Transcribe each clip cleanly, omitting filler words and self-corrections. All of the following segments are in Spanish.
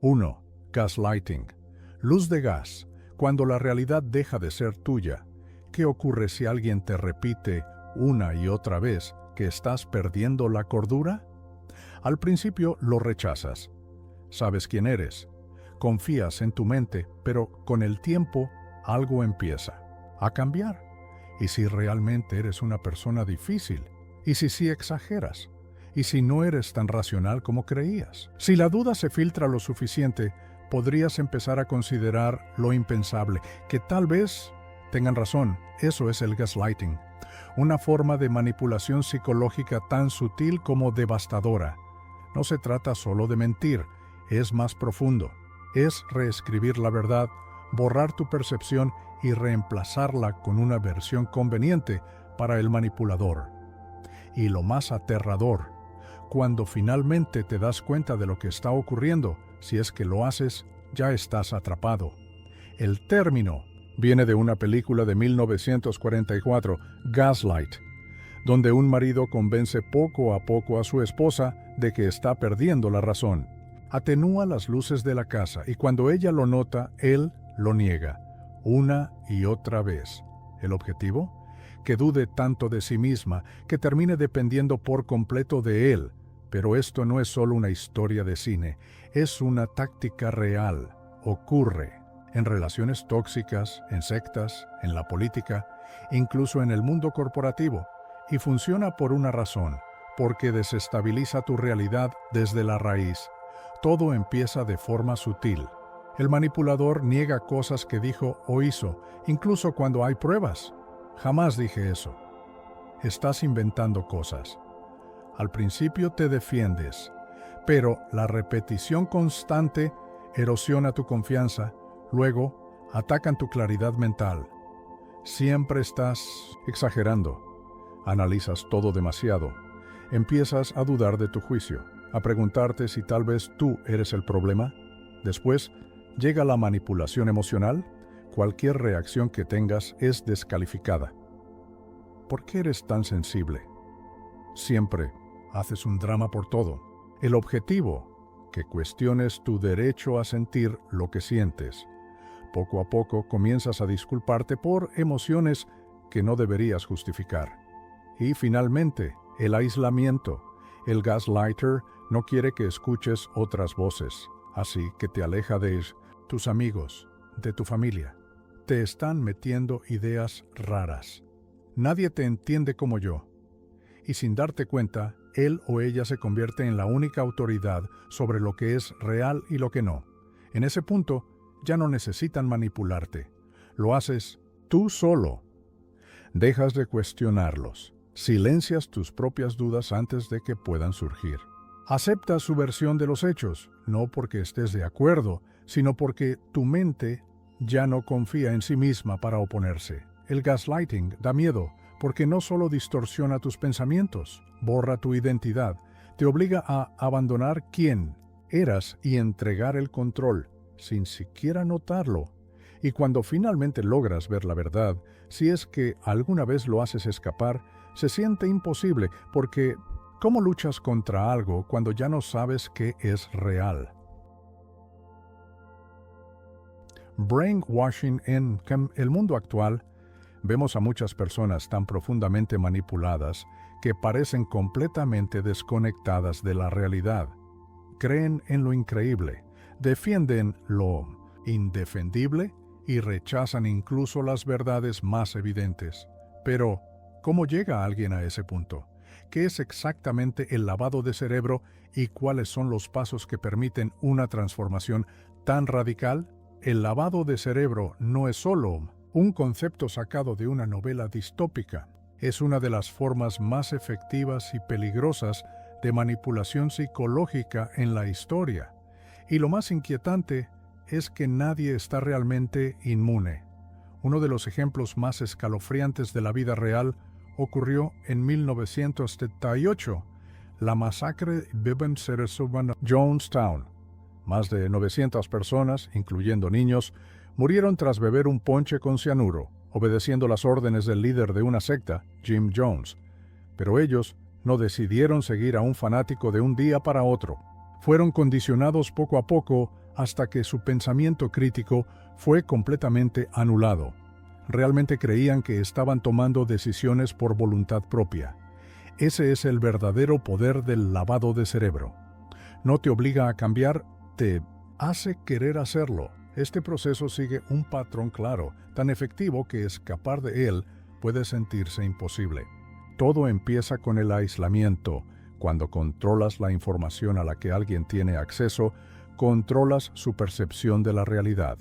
1. Gaslighting. Luz de gas. Cuando la realidad deja de ser tuya. ¿Qué ocurre si alguien te repite una y otra vez que estás perdiendo la cordura? Al principio lo rechazas. Sabes quién eres. Confías en tu mente, pero con el tiempo algo empieza a cambiar. ¿Y si realmente eres una persona difícil? ¿Y si sí exageras? ¿Y si no eres tan racional como creías? Si la duda se filtra lo suficiente, podrías empezar a considerar lo impensable, que tal vez tengan razón. Eso es el gaslighting, una forma de manipulación psicológica tan sutil como devastadora. No se trata solo de mentir, es más profundo. Es reescribir la verdad, borrar tu percepción y reemplazarla con una versión conveniente para el manipulador. Y lo más aterrador, cuando finalmente te das cuenta de lo que está ocurriendo, si es que lo haces, ya estás atrapado. El término viene de una película de 1944, Gaslight, donde un marido convence poco a poco a su esposa de que está perdiendo la razón. Atenúa las luces de la casa y cuando ella lo nota, él lo niega, una y otra vez. ¿El objetivo? Que dude tanto de sí misma, que termine dependiendo por completo de él. Pero esto no es solo una historia de cine, es una táctica real. Ocurre en relaciones tóxicas, en sectas, en la política, incluso en el mundo corporativo, y funciona por una razón, porque desestabiliza tu realidad desde la raíz. Todo empieza de forma sutil. El manipulador niega cosas que dijo o hizo, incluso cuando hay pruebas. Jamás dije eso. Estás inventando cosas. Al principio te defiendes, pero la repetición constante erosiona tu confianza, luego atacan tu claridad mental. Siempre estás exagerando. Analizas todo demasiado. Empiezas a dudar de tu juicio, a preguntarte si tal vez tú eres el problema. Después, llega la manipulación emocional. Cualquier reacción que tengas es descalificada. ¿Por qué eres tan sensible? Siempre haces un drama por todo. El objetivo, que cuestiones tu derecho a sentir lo que sientes. Poco a poco comienzas a disculparte por emociones que no deberías justificar. Y finalmente, el aislamiento. El gaslighter no quiere que escuches otras voces, así que te aleja de tus amigos, de tu familia. Te están metiendo ideas raras. Nadie te entiende como yo. Y sin darte cuenta, él o ella se convierte en la única autoridad sobre lo que es real y lo que no. En ese punto, ya no necesitan manipularte. Lo haces tú solo. Dejas de cuestionarlos. Silencias tus propias dudas antes de que puedan surgir. Aceptas su versión de los hechos, no porque estés de acuerdo, sino porque tu mente ya no confía en sí misma para oponerse. El gaslighting da miedo, porque no solo distorsiona tus pensamientos, borra tu identidad, te obliga a abandonar quién eras y entregar el control, sin siquiera notarlo. Y cuando finalmente logras ver la verdad, si es que alguna vez lo haces escapar, se siente imposible, porque ¿cómo luchas contra algo cuando ya no sabes qué es real? Brainwashing en el mundo actual. Vemos a muchas personas tan profundamente manipuladas que parecen completamente desconectadas de la realidad. Creen en lo increíble, defienden lo indefendible y rechazan incluso las verdades más evidentes. Pero, ¿cómo llega alguien a ese punto? ¿Qué es exactamente el lavado de cerebro y cuáles son los pasos que permiten una transformación tan radical? El lavado de cerebro no es solo un concepto sacado de una novela distópica. Es una de las formas más efectivas y peligrosas de manipulación psicológica en la historia. Y lo más inquietante es que nadie está realmente inmune. Uno de los ejemplos más escalofriantes de la vida real ocurrió en 1978, la masacre de Jonestown. Más de 900 personas, incluyendo niños, murieron tras beber un ponche con cianuro, obedeciendo las órdenes del líder de una secta, Jim Jones. Pero ellos no decidieron seguir a un fanático de un día para otro. Fueron condicionados poco a poco hasta que su pensamiento crítico fue completamente anulado. Realmente creían que estaban tomando decisiones por voluntad propia. Ese es el verdadero poder del lavado de cerebro. No te obliga a cambiar, te hace querer hacerlo. Este proceso sigue un patrón claro, tan efectivo que escapar de él puede sentirse imposible. Todo empieza con el aislamiento. Cuando controlas la información a la que alguien tiene acceso, controlas su percepción de la realidad.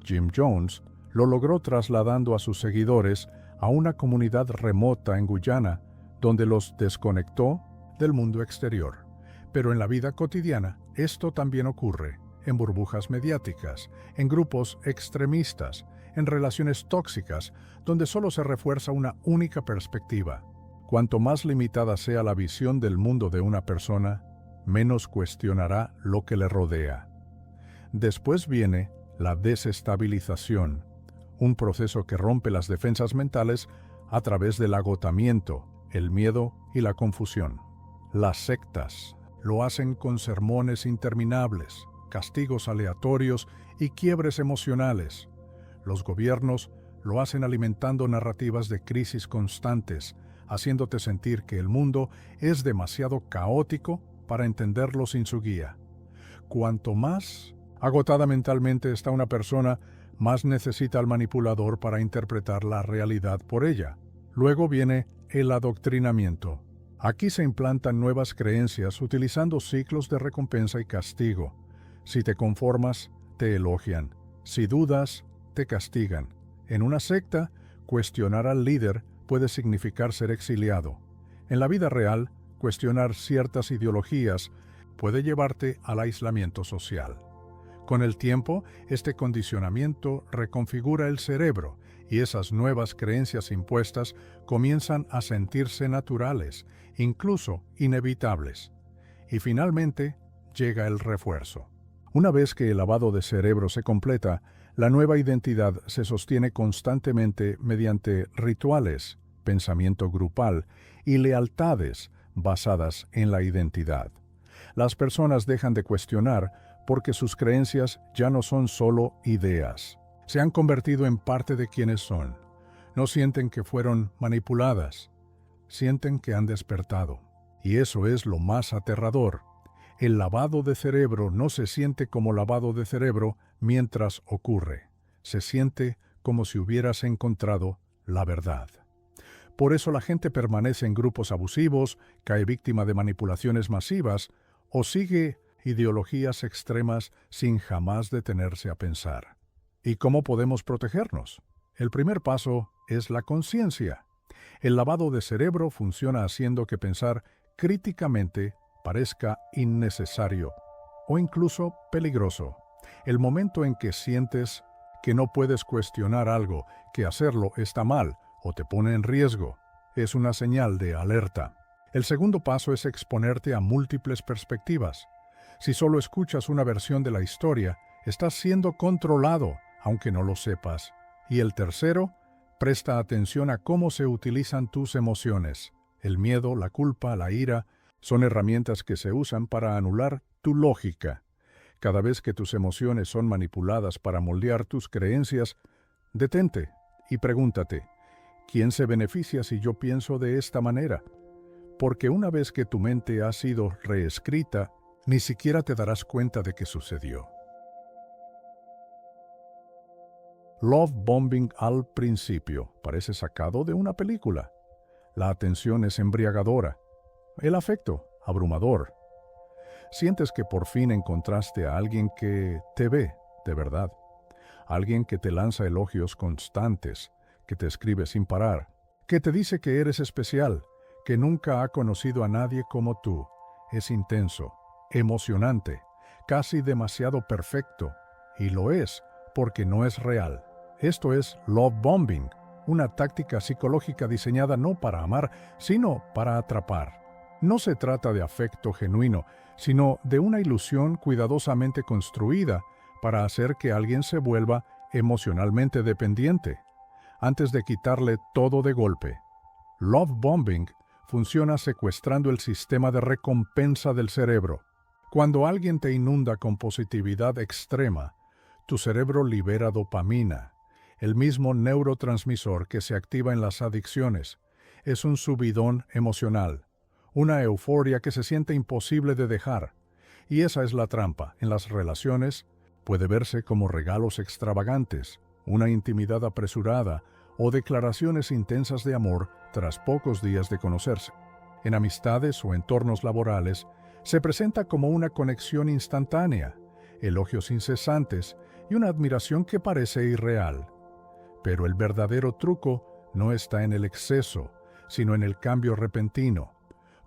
Jim Jones lo logró trasladando a sus seguidores a una comunidad remota en Guyana, donde los desconectó del mundo exterior. Pero en la vida cotidiana, esto también ocurre, en burbujas mediáticas, en grupos extremistas, en relaciones tóxicas, donde solo se refuerza una única perspectiva. Cuanto más limitada sea la visión del mundo de una persona, menos cuestionará lo que le rodea. Después viene la desestabilización, un proceso que rompe las defensas mentales a través del agotamiento, el miedo y la confusión. Las sectas lo hacen con sermones interminables, castigos aleatorios y quiebres emocionales. Los gobiernos lo hacen alimentando narrativas de crisis constantes, haciéndote sentir que el mundo es demasiado caótico para entenderlo sin su guía. Cuanto más agotada mentalmente está una persona, más necesita al manipulador para interpretar la realidad por ella. Luego viene el adoctrinamiento. Aquí se implantan nuevas creencias utilizando ciclos de recompensa y castigo. Si te conformas, te elogian. Si dudas, te castigan. En una secta, cuestionar al líder puede significar ser exiliado. En la vida real, cuestionar ciertas ideologías puede llevarte al aislamiento social. Con el tiempo, este condicionamiento reconfigura el cerebro y esas nuevas creencias impuestas comienzan a sentirse naturales, incluso inevitables. Y finalmente, llega el refuerzo. Una vez que el lavado de cerebro se completa, la nueva identidad se sostiene constantemente mediante rituales, pensamiento grupal y lealtades basadas en la identidad. Las personas dejan de cuestionar porque sus creencias ya no son solo ideas. Se han convertido en parte de quienes son. No sienten que fueron manipuladas, sienten que han despertado. Y eso es lo más aterrador. El lavado de cerebro no se siente como lavado de cerebro mientras ocurre. Se siente como si hubieras encontrado la verdad. Por eso la gente permanece en grupos abusivos, cae víctima de manipulaciones masivas o sigue ideologías extremas sin jamás detenerse a pensar. ¿Y cómo podemos protegernos? El primer paso es la conciencia. El lavado de cerebro funciona haciendo que pensar críticamente parezca innecesario o incluso peligroso. El momento en que sientes que no puedes cuestionar algo, que hacerlo está mal o te pone en riesgo, es una señal de alerta. El segundo paso es exponerte a múltiples perspectivas. Si solo escuchas una versión de la historia, estás siendo controlado, aunque no lo sepas. Y el tercero, presta atención a cómo se utilizan tus emociones. El miedo, la culpa, la ira, son herramientas que se usan para anular tu lógica. Cada vez que tus emociones son manipuladas para moldear tus creencias, detente y pregúntate, ¿quién se beneficia si yo pienso de esta manera? Porque una vez que tu mente ha sido reescrita, ni siquiera te darás cuenta de que sucedió. Love bombing al principio parece sacado de una película. La atención es embriagadora. El afecto, abrumador. Sientes que por fin encontraste a alguien que te ve de verdad. Alguien que te lanza elogios constantes, que te escribe sin parar, que te dice que eres especial, que nunca ha conocido a nadie como tú. Es intenso, emocionante, casi demasiado perfecto, y lo es porque no es real. Esto es love bombing, una táctica psicológica diseñada no para amar, sino para atrapar. No se trata de afecto genuino, sino de una ilusión cuidadosamente construida para hacer que alguien se vuelva emocionalmente dependiente, antes de quitarle todo de golpe. Love bombing funciona secuestrando el sistema de recompensa del cerebro. Cuando alguien te inunda con positividad extrema, tu cerebro libera dopamina, el mismo neurotransmisor que se activa en las adicciones. Es un subidón emocional, una euforia que se siente imposible de dejar. Y esa es la trampa. En las relaciones puede verse como regalos extravagantes, una intimidad apresurada o declaraciones intensas de amor tras pocos días de conocerse. En amistades o entornos laborales se presenta como una conexión instantánea, elogios incesantes y una admiración que parece irreal. Pero el verdadero truco no está en el exceso, sino en el cambio repentino,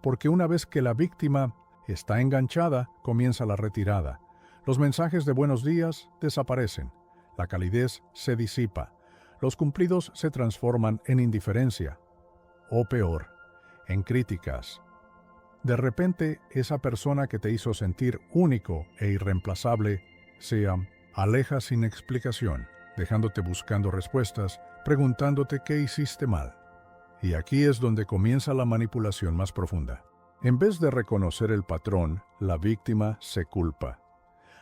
porque una vez que la víctima está enganchada, comienza la retirada. Los mensajes de buenos días desaparecen, la calidez se disipa, los cumplidos se transforman en indiferencia, o peor, en críticas. De repente, esa persona que te hizo sentir único e irreemplazable se aleja sin explicación, dejándote buscando respuestas, preguntándote qué hiciste mal. Y aquí es donde comienza la manipulación más profunda. En vez de reconocer el patrón, la víctima se culpa.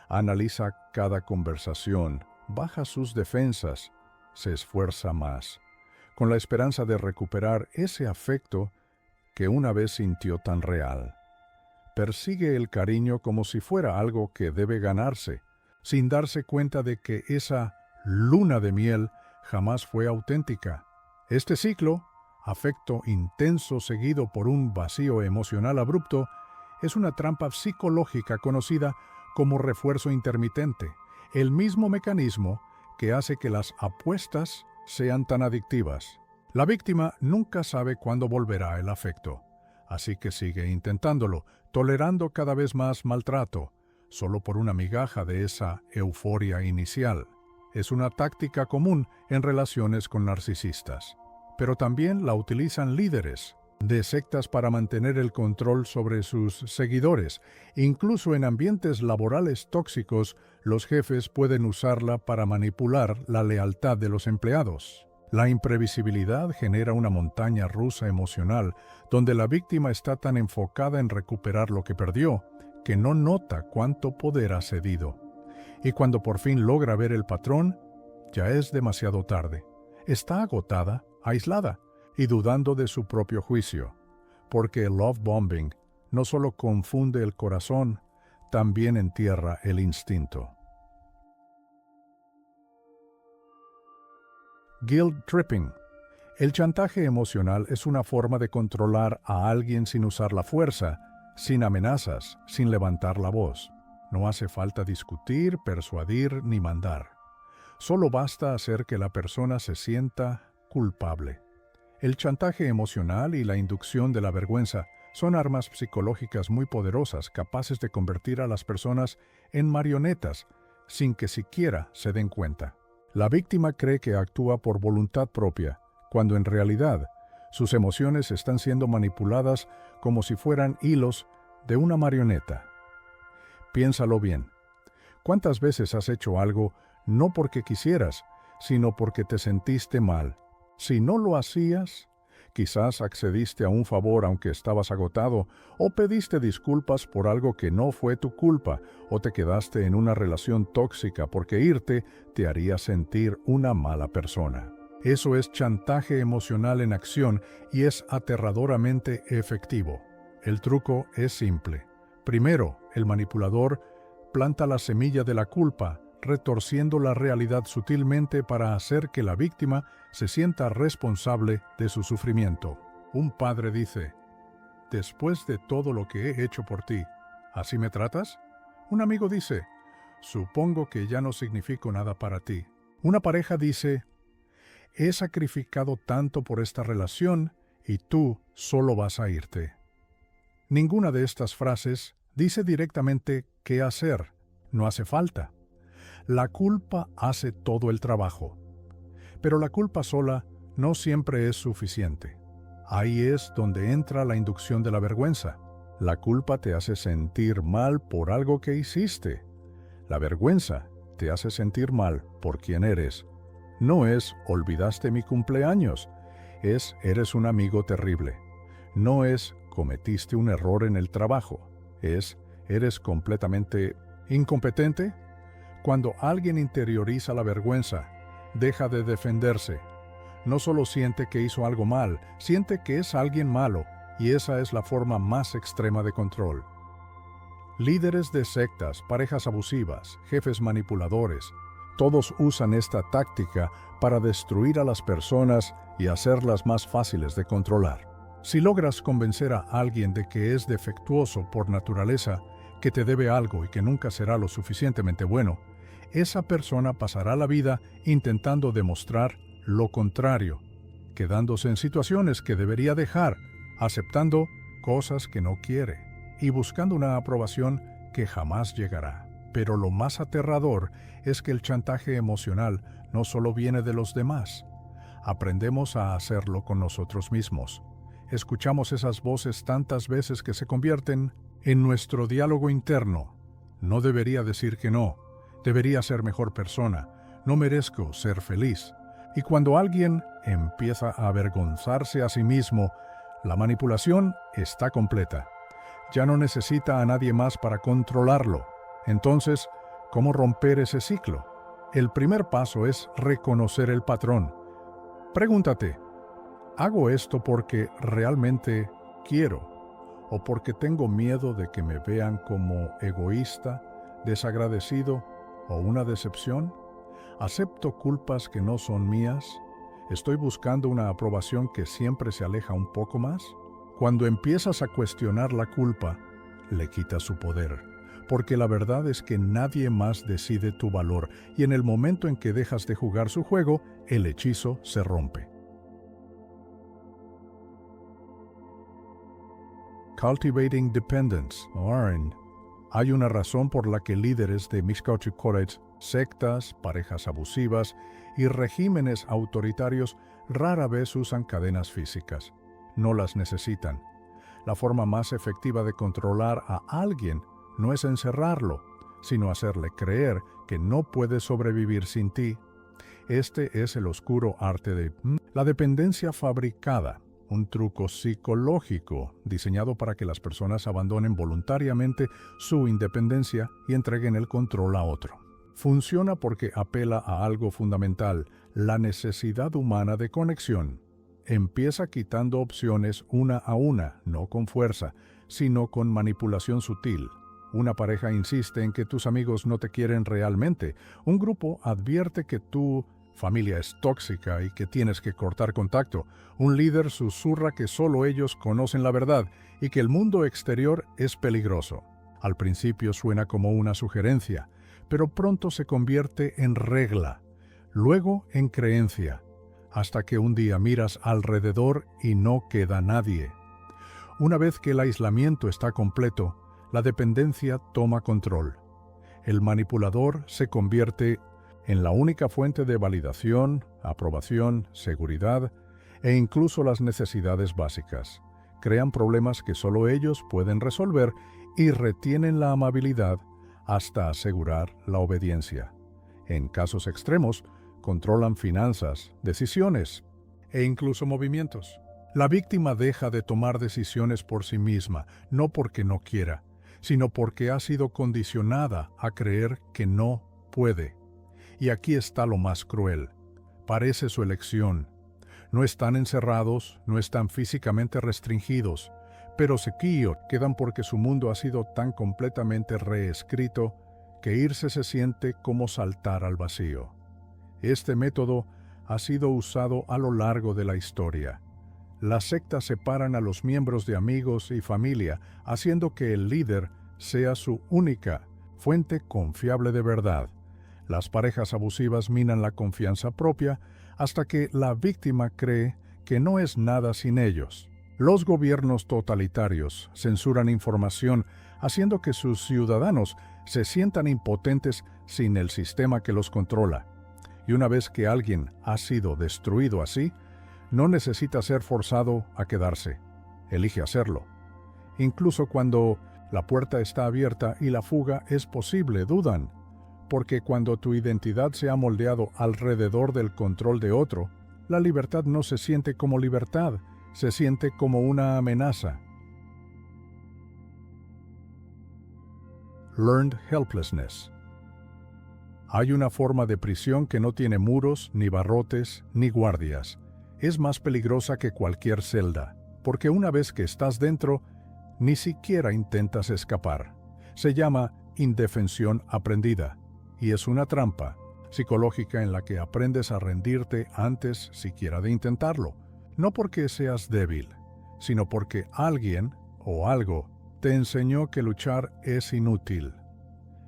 Analiza cada conversación, baja sus defensas, se esfuerza más, con la esperanza de recuperar ese afecto que una vez sintió tan real. Persigue el cariño como si fuera algo que debe ganarse, sin darse cuenta de que esa luna de miel jamás fue auténtica. Este ciclo, afecto intenso seguido por un vacío emocional abrupto, es una trampa psicológica conocida como refuerzo intermitente, el mismo mecanismo que hace que las apuestas sean tan adictivas. La víctima nunca sabe cuándo volverá el afecto, así que sigue intentándolo, tolerando cada vez más maltrato, solo por una migaja de esa euforia inicial. Es una táctica común en relaciones con narcisistas, pero también la utilizan líderes de sectas para mantener el control sobre sus seguidores. Incluso en ambientes laborales tóxicos, los jefes pueden usarla para manipular la lealtad de los empleados. La imprevisibilidad genera una montaña rusa emocional, donde la víctima está tan enfocada en recuperar lo que perdió, que no nota cuánto poder ha cedido. Y cuando por fin logra ver el patrón, ya es demasiado tarde. Está agotada, aislada y dudando de su propio juicio, porque el love bombing no solo confunde el corazón, también entierra el instinto. Guilt tripping. El chantaje emocional es una forma de controlar a alguien sin usar la fuerza, sin amenazas, sin levantar la voz. No hace falta discutir, persuadir ni mandar. Solo basta hacer que la persona se sienta culpable. El chantaje emocional y la inducción de la vergüenza son armas psicológicas muy poderosas, capaces de convertir a las personas en marionetas sin que siquiera se den cuenta. La víctima cree que actúa por voluntad propia, cuando en realidad sus emociones están siendo manipuladas como si fueran hilos de una marioneta. Piénsalo bien. ¿Cuántas veces has hecho algo no porque quisieras, sino porque te sentiste mal? Si no lo hacías, quizás accediste a un favor aunque estabas agotado, o pediste disculpas por algo que no fue tu culpa, o te quedaste en una relación tóxica porque irte te haría sentir una mala persona. Eso es chantaje emocional en acción y es aterradoramente efectivo. El truco es simple. Primero, el manipulador planta la semilla de la culpa, retorciendo la realidad sutilmente para hacer que la víctima se sienta responsable de su sufrimiento. Un padre dice: «Después de todo lo que he hecho por ti, ¿así me tratas?». Un amigo dice: «Supongo que ya no significo nada para ti». Una pareja dice: «He sacrificado tanto por esta relación y tú solo vas a irte». Ninguna de estas frases dice directamente qué hacer. No hace falta. La culpa hace todo el trabajo. Pero la culpa sola no siempre es suficiente. Ahí es donde entra la inducción de la vergüenza. La culpa te hace sentir mal por algo que hiciste. La vergüenza te hace sentir mal por quien eres. No es «olvidaste mi cumpleaños», es «eres un amigo terrible». No es «cometiste un error en el trabajo», es ¿Eres completamente incompetente? Cuando alguien interioriza la vergüenza, deja de defenderse. No solo siente que hizo algo mal, siente que es alguien malo, y esa es la forma más extrema de control. Líderes de sectas, parejas abusivas, jefes manipuladores, todos usan esta táctica para destruir a las personas y hacerlas más fáciles de controlar. Si logras convencer a alguien de que es defectuoso por naturaleza, que te debe algo y que nunca será lo suficientemente bueno, esa persona pasará la vida intentando demostrar lo contrario, quedándose en situaciones que debería dejar, aceptando cosas que no quiere y buscando una aprobación que jamás llegará. Pero lo más aterrador es que el chantaje emocional no solo viene de los demás. Aprendemos a hacerlo con nosotros mismos. Escuchamos esas voces tantas veces que se convierten en nuestro diálogo interno. No debería decir que no. Debería ser mejor persona. No merezco ser feliz. Y cuando alguien empieza a avergonzarse a sí mismo, la manipulación está completa. Ya no necesita a nadie más para controlarlo. Entonces, ¿cómo romper ese ciclo? El primer paso es reconocer el patrón. Pregúntate, ¿hago esto porque realmente quiero? ¿O porque tengo miedo de que me vean como egoísta, desagradecido o una decepción? ¿Acepto culpas que no son mías? ¿Estoy buscando una aprobación que siempre se aleja un poco más? Cuando empiezas a cuestionar la culpa, le quitas su poder, porque la verdad es que nadie más decide tu valor y en el momento en que dejas de jugar su juego, el hechizo se rompe. Cultivating Dependence, o ARN. Hay una razón por la que líderes de Mishkauchi College, sectas, parejas abusivas y regímenes autoritarios rara vez usan cadenas físicas. No las necesitan. La forma más efectiva de controlar a alguien no es encerrarlo, sino hacerle creer que no puede sobrevivir sin ti. Este es el oscuro arte de la dependencia fabricada, un truco psicológico diseñado para que las personas abandonen voluntariamente su independencia y entreguen el control a otro. Funciona porque apela a algo fundamental, la necesidad humana de conexión. Empieza quitando opciones una a una, no con fuerza, sino con manipulación sutil. Una pareja insiste en que tus amigos no te quieren realmente. Un grupo advierte que tu familia es tóxica y que tienes que cortar contacto. Un líder susurra que solo ellos conocen la verdad y que el mundo exterior es peligroso. Al principio suena como una sugerencia, pero pronto se convierte en regla, luego en creencia, hasta que un día miras alrededor y no queda nadie. Una vez que el aislamiento está completo, la dependencia toma control. El manipulador se convierte en la única fuente de validación, aprobación, seguridad e incluso las necesidades básicas. Crean problemas que solo ellos pueden resolver y retienen la amabilidad hasta asegurar la obediencia. En casos extremos, controlan finanzas, decisiones e incluso movimientos. La víctima deja de tomar decisiones por sí misma, no porque no quiera, sino porque ha sido condicionada a creer que no puede. Y aquí está lo más cruel. Parece su elección. No están encerrados, no están físicamente restringidos, pero se quedan porque su mundo ha sido tan completamente reescrito que irse se siente como saltar al vacío. Este método ha sido usado a lo largo de la historia. Las sectas separan a los miembros de amigos y familia, haciendo que el líder sea su única fuente confiable de verdad. Las parejas abusivas minan la confianza propia hasta que la víctima cree que no es nada sin ellos. Los gobiernos totalitarios censuran información, haciendo que sus ciudadanos se sientan impotentes sin el sistema que los controla. Y una vez que alguien ha sido destruido así, no necesita ser forzado a quedarse. Elige hacerlo. Incluso cuando la puerta está abierta y la fuga es posible, dudan. Porque cuando tu identidad se ha moldeado alrededor del control de otro, la libertad no se siente como libertad, se siente como una amenaza. Learned Helplessness. Hay una forma de prisión que no tiene muros, ni barrotes, ni guardias. Es más peligrosa que cualquier celda, porque una vez que estás dentro, ni siquiera intentas escapar. Se llama indefensión aprendida, y es una trampa psicológica en la que aprendes a rendirte antes siquiera de intentarlo, no porque seas débil, sino porque alguien o algo te enseñó que luchar es inútil.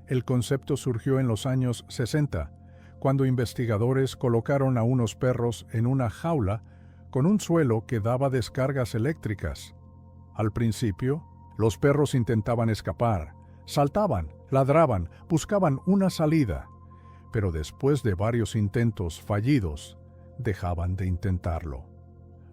El concepto surgió en los años 60, cuando investigadores colocaron a unos perros en una jaula con un suelo que daba descargas eléctricas. Al principio, los perros intentaban escapar, saltaban, ladraban, buscaban una salida, pero después de varios intentos fallidos, dejaban de intentarlo.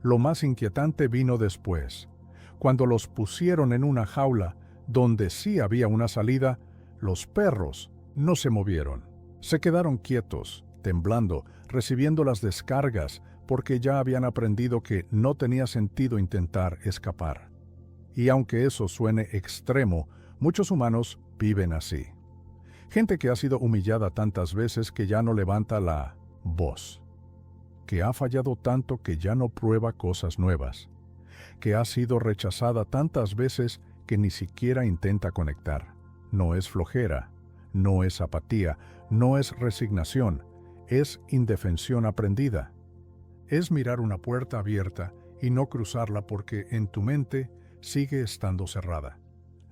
Lo más inquietante vino después. Cuando los pusieron en una jaula donde sí había una salida, los perros no se movieron. Se quedaron quietos, temblando, recibiendo las descargas, porque ya habían aprendido que no tenía sentido intentar escapar. Y aunque eso suene extremo, muchos humanos viven así. Gente que ha sido humillada tantas veces que ya no levanta la voz, que ha fallado tanto que ya no prueba cosas nuevas, que ha sido rechazada tantas veces que ni siquiera intenta conectar. No es flojera, no es apatía, no es resignación, es indefensión aprendida. Es mirar una puerta abierta y no cruzarla porque en tu mente sigue estando cerrada.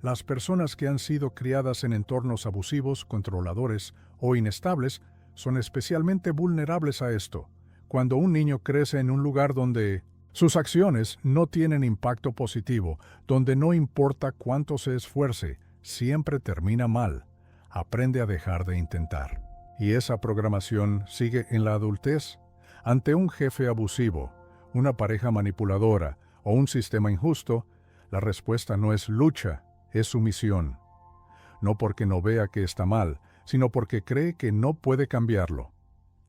Las personas que han sido criadas en entornos abusivos, controladores o inestables son especialmente vulnerables a esto. Cuando un niño crece en un lugar donde sus acciones no tienen impacto positivo, donde no importa cuánto se esfuerce, siempre termina mal, aprende a dejar de intentar. Y esa programación sigue en la adultez. Ante un jefe abusivo, una pareja manipuladora o un sistema injusto, la respuesta no es lucha, es sumisión. No porque no vea que está mal, sino porque cree que no puede cambiarlo.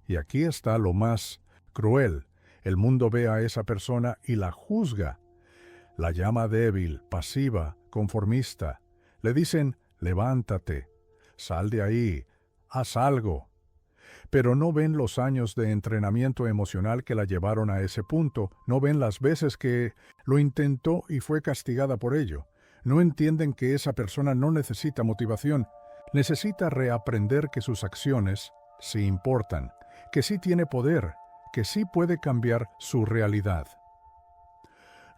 Y aquí está lo más cruel. El mundo ve a esa persona y la juzga. La llama débil, pasiva, conformista. Le dicen, levántate, sal de ahí, haz algo. Pero no ven los años de entrenamiento emocional que la llevaron a ese punto, no ven las veces que lo intentó y fue castigada por ello. No entienden que esa persona no necesita motivación, necesita reaprender que sus acciones sí importan, que sí tiene poder, que sí puede cambiar su realidad.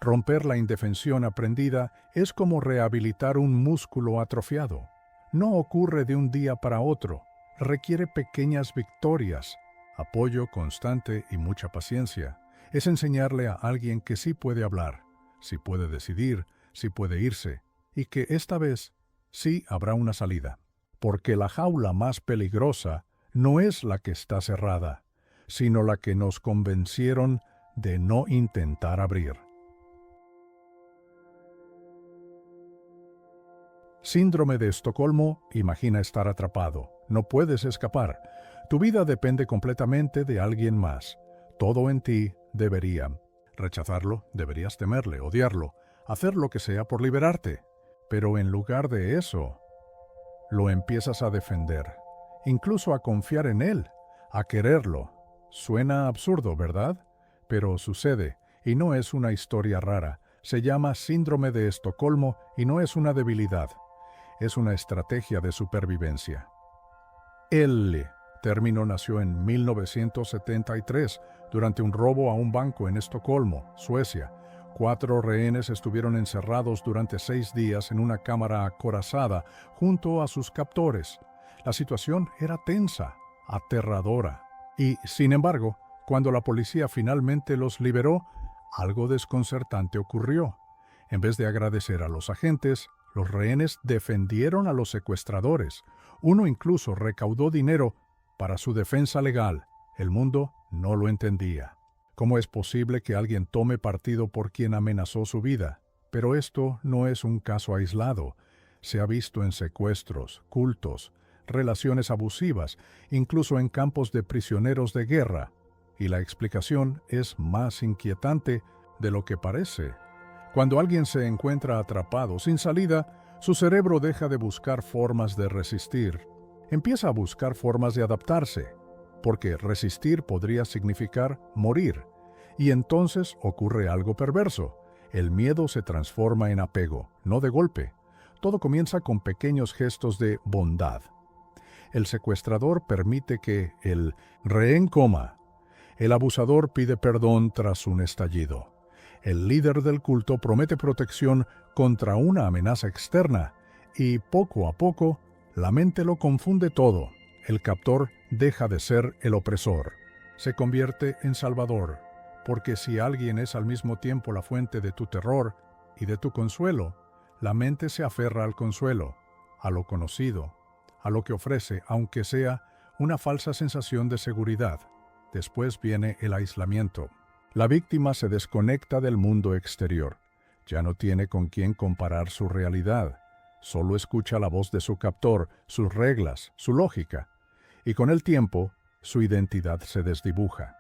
Romper la indefensión aprendida es como rehabilitar un músculo atrofiado. No ocurre de un día para otro. Requiere pequeñas victorias, apoyo constante y mucha paciencia. Es enseñarle a alguien que sí puede hablar, sí puede decidir, sí puede irse, y que esta vez sí habrá una salida. Porque la jaula más peligrosa no es la que está cerrada, sino la que nos convencieron de no intentar abrir. Síndrome de Estocolmo, imagina estar atrapado. No puedes escapar. Tu vida depende completamente de alguien más. Todo en ti debería rechazarlo, deberías temerle, odiarlo, hacer lo que sea por liberarte. Pero en lugar de eso, lo empiezas a defender, incluso a confiar en él, a quererlo. Suena absurdo, ¿verdad? Pero sucede, y no es una historia rara. Se llama Síndrome de Estocolmo y no es una debilidad. Es una estrategia de supervivencia. El término nació en 1973 durante un robo a un banco en Estocolmo, Suecia. 4 rehenes estuvieron encerrados durante 6 días en una cámara acorazada junto a sus captores. La situación era tensa, aterradora. Y, sin embargo, cuando la policía finalmente los liberó, algo desconcertante ocurrió. En vez de agradecer a los agentes, los rehenes defendieron a los secuestradores. Uno incluso recaudó dinero para su defensa legal. El mundo no lo entendía. ¿Cómo es posible que alguien tome partido por quien amenazó su vida? Pero esto no es un caso aislado. Se ha visto en secuestros, cultos, relaciones abusivas, incluso en campos de prisioneros de guerra. Y la explicación es más inquietante de lo que parece. Cuando alguien se encuentra atrapado sin salida, Su cerebro deja de buscar formas de resistir. Empieza a buscar formas de adaptarse, porque resistir podría significar morir. Y entonces ocurre algo perverso. El miedo se transforma en apego, no de golpe. Todo comienza con pequeños gestos de bondad. El secuestrador permite que el rehén coma. El abusador pide perdón tras un estallido. El líder del culto promete protección contra una amenaza externa. Y poco a poco, la mente lo confunde todo. El captor deja de ser el opresor. Se convierte en salvador. Porque si alguien es al mismo tiempo la fuente de tu terror y de tu consuelo, la mente se aferra al consuelo, a lo conocido, a lo que ofrece, aunque sea una falsa sensación de seguridad. Después viene el aislamiento. La víctima se desconecta del mundo exterior. Ya no tiene con quién comparar su realidad. Solo escucha la voz de su captor, sus reglas, su lógica. Y con el tiempo, su identidad se desdibuja.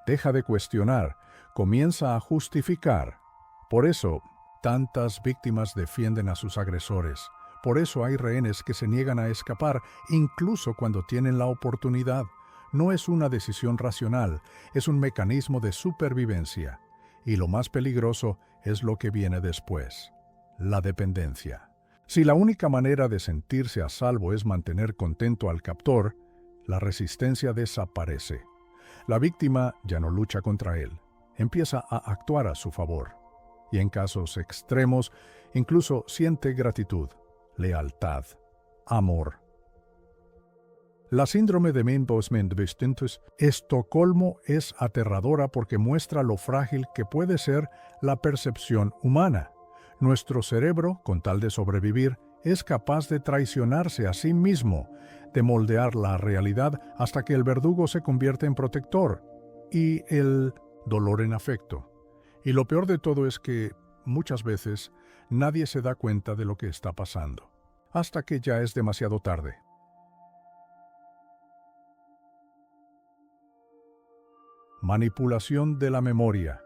Deja de cuestionar, comienza a justificar. Por eso, tantas víctimas defienden a sus agresores. Por eso hay rehenes que se niegan a escapar, incluso cuando tienen la oportunidad. No es una decisión racional, es un mecanismo de supervivencia. Y lo más peligroso es lo que viene después: la dependencia. Si la única manera de sentirse a salvo es mantener contento al captor, la resistencia desaparece. La víctima ya no lucha contra él, empieza a actuar a su favor. Y en casos extremos, incluso siente gratitud, lealtad, amor. La síndrome de Mindbestimtes, Estocolmo, es aterradora porque muestra lo frágil que puede ser la percepción humana. Nuestro cerebro, con tal de sobrevivir, es capaz de traicionarse a sí mismo, de moldear la realidad hasta que el verdugo se convierte en protector y el dolor en afecto. Y lo peor de todo es que, muchas veces, nadie se da cuenta de lo que está pasando, hasta que ya es demasiado tarde. Manipulación de la memoria.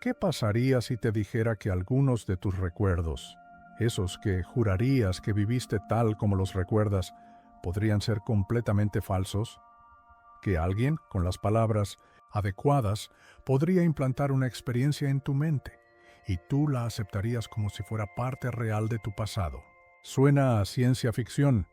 ¿Qué pasaría si te dijera que algunos de tus recuerdos, esos que jurarías que viviste tal como los recuerdas, podrían ser completamente falsos? Que alguien, con las palabras adecuadas, podría implantar una experiencia en tu mente, y tú la aceptarías como si fuera parte real de tu pasado. Suena a ciencia ficción,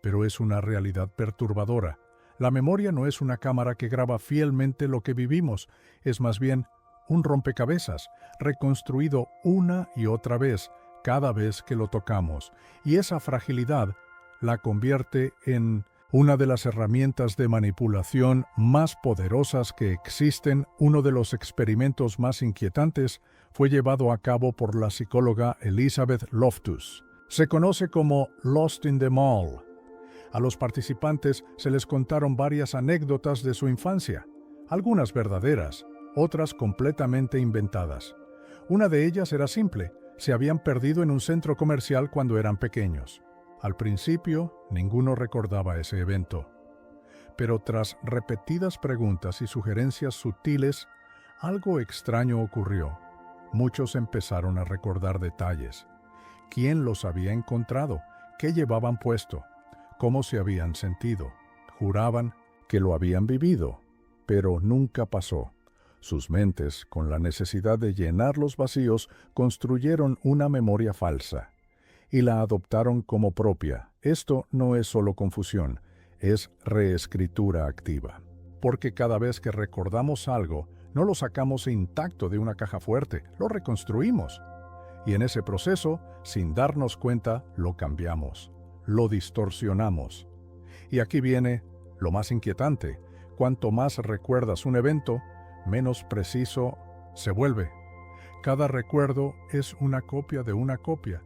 pero es una realidad perturbadora. La memoria no es una cámara que graba fielmente lo que vivimos, es más bien un rompecabezas, reconstruido una y otra vez, cada vez que lo tocamos, y esa fragilidad la convierte en una de las herramientas de manipulación más poderosas que existen. Uno de los experimentos más inquietantes fue llevado a cabo por la psicóloga Elizabeth Loftus. Se conoce como Lost in the Mall. A los participantes se les contaron varias anécdotas de su infancia, algunas verdaderas, otras completamente inventadas. Una de ellas era simple: se habían perdido en un centro comercial cuando eran pequeños. Al principio, ninguno recordaba ese evento. Pero tras repetidas preguntas y sugerencias sutiles, algo extraño ocurrió. Muchos empezaron a recordar detalles. ¿Quién los había encontrado? ¿Qué llevaban puesto? ¿Cómo se habían sentido? Juraban que lo habían vivido, pero nunca pasó. Sus mentes, con la necesidad de llenar los vacíos, construyeron una memoria falsa y la adoptaron como propia. Esto no es solo confusión, es reescritura activa. Porque cada vez que recordamos algo, no lo sacamos intacto de una caja fuerte, lo reconstruimos. Y en ese proceso, sin darnos cuenta, lo cambiamos, lo distorsionamos. Y aquí viene lo más inquietante: cuanto más recuerdas un evento, menos preciso se vuelve. Cada recuerdo es una copia de una copia.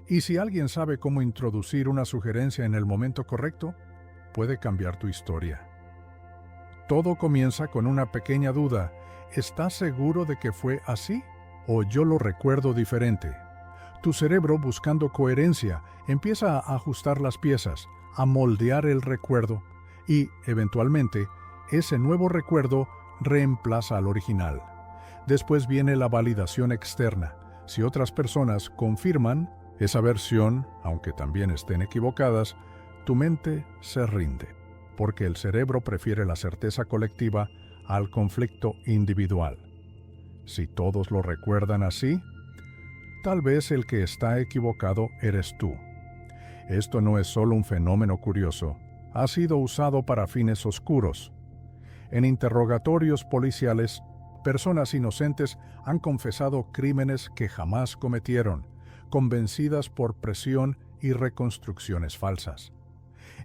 Y si alguien sabe cómo introducir una sugerencia en el momento correcto, puede cambiar tu historia. Todo comienza con una pequeña duda: ¿estás seguro de que fue así? ¿O yo lo recuerdo diferente? Tu cerebro, buscando coherencia, empieza a ajustar las piezas, a moldear el recuerdo, y, eventualmente, ese nuevo recuerdo reemplaza al original. Después viene la validación externa. Si otras personas confirman, Esa versión, aunque también estén equivocadas, tu mente se rinde, porque el cerebro prefiere la certeza colectiva al conflicto individual. Si todos lo recuerdan así, tal vez el que está equivocado eres tú. Esto no es solo un fenómeno curioso, ha sido usado para fines oscuros. En interrogatorios policiales, personas inocentes han confesado crímenes que jamás cometieron, convencidas por presión y reconstrucciones falsas.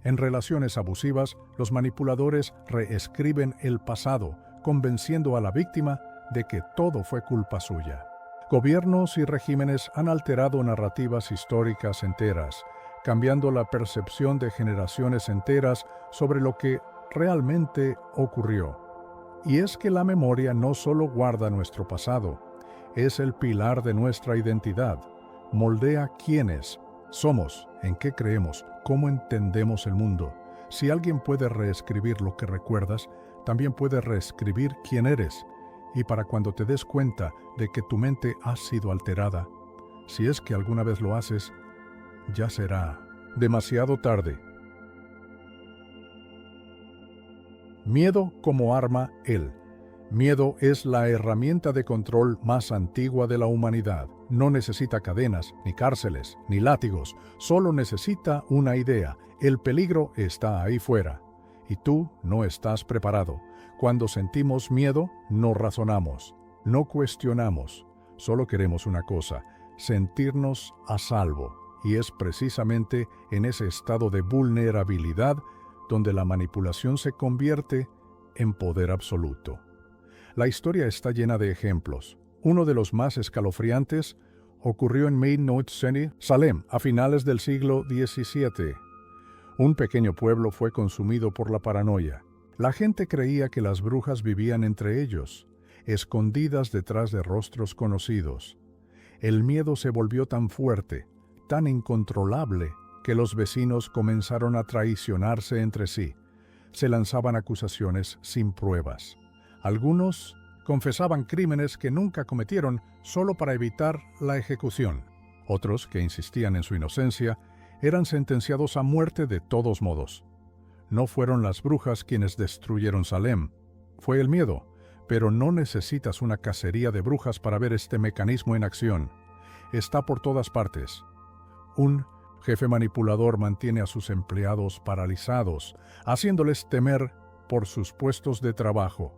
En relaciones abusivas, los manipuladores reescriben el pasado, convenciendo a la víctima de que todo fue culpa suya. Gobiernos y regímenes han alterado narrativas históricas enteras, cambiando la percepción de generaciones enteras sobre lo que realmente ocurrió. Y es que la memoria no solo guarda nuestro pasado, es el pilar de nuestra identidad, moldea quiénes somos, en qué creemos, cómo entendemos el mundo. Si alguien puede reescribir lo que recuerdas, también puede reescribir quién eres. Y para cuando te des cuenta de que tu mente ha sido alterada, si es que alguna vez lo haces, ya será demasiado tarde. Miedo como arma. El miedo es la herramienta de control más antigua de la humanidad. No necesita cadenas, ni cárceles, ni látigos. Solo necesita una idea. El peligro está ahí fuera. Y tú no estás preparado. Cuando sentimos miedo, no razonamos, no cuestionamos. Solo queremos una cosa: sentirnos a salvo. Y es precisamente en ese estado de vulnerabilidad donde la manipulación se convierte en poder absoluto. La historia está llena de ejemplos. Uno de los más escalofriantes ocurrió en Maine, Salem, a finales del siglo XVII. Un pequeño pueblo fue consumido por la paranoia. La gente creía que las brujas vivían entre ellos, escondidas detrás de rostros conocidos. El miedo se volvió tan fuerte, tan incontrolable, que los vecinos comenzaron a traicionarse entre sí. Se lanzaban acusaciones sin pruebas. Algunos confesaban crímenes que nunca cometieron solo para evitar la ejecución. Otros, que insistían en su inocencia, eran sentenciados a muerte de todos modos. No fueron las brujas quienes destruyeron Salem, fue el miedo, pero no necesitas una cacería de brujas para ver este mecanismo en acción. Está por todas partes. Un jefe manipulador mantiene a sus empleados paralizados, haciéndoles temer por sus puestos de trabajo.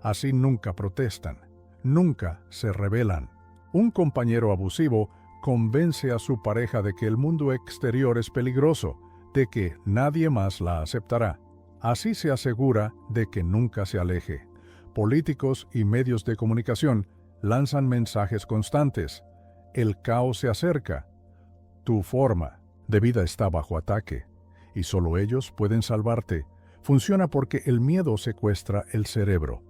Así nunca protestan, nunca se rebelan. Un compañero abusivo convence a su pareja de que el mundo exterior es peligroso, de que nadie más la aceptará. Así se asegura de que nunca se aleje. Políticos y medios de comunicación lanzan mensajes constantes. El caos se acerca. Tu forma de vida está bajo ataque, y solo ellos pueden salvarte. Funciona porque el miedo secuestra el cerebro.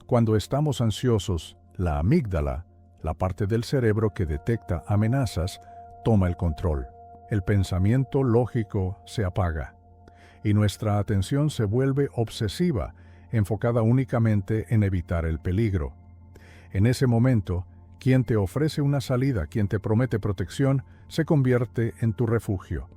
Cuando estamos ansiosos, la amígdala, la parte del cerebro que detecta amenazas, toma el control. El pensamiento lógico se apaga, y nuestra atención se vuelve obsesiva, enfocada únicamente en evitar el peligro. En ese momento, quien te ofrece una salida, quien te promete protección, se convierte en tu refugio.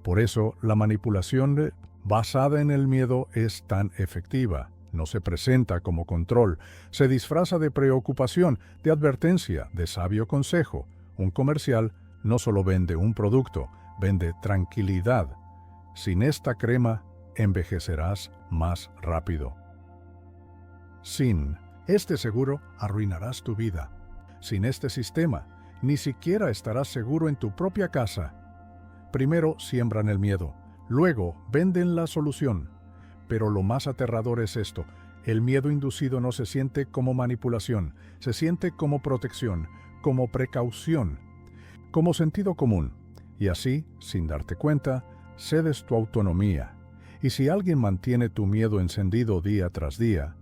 Por eso, la manipulación basada en el miedo es tan efectiva. No se presenta como control, se disfraza de preocupación, de advertencia, de sabio consejo. Un comercial no solo vende un producto, vende tranquilidad. Sin esta crema, envejecerás más rápido. Sin este seguro, arruinarás tu vida. Sin este sistema, ni siquiera estarás seguro en tu propia casa. Primero siembran el miedo, luego venden la solución. Pero lo más aterrador es esto: el miedo inducido no se siente como manipulación, se siente como protección, como precaución, como sentido común. Y así, sin darte cuenta, cedes tu autonomía. Y si alguien mantiene tu miedo encendido día tras día,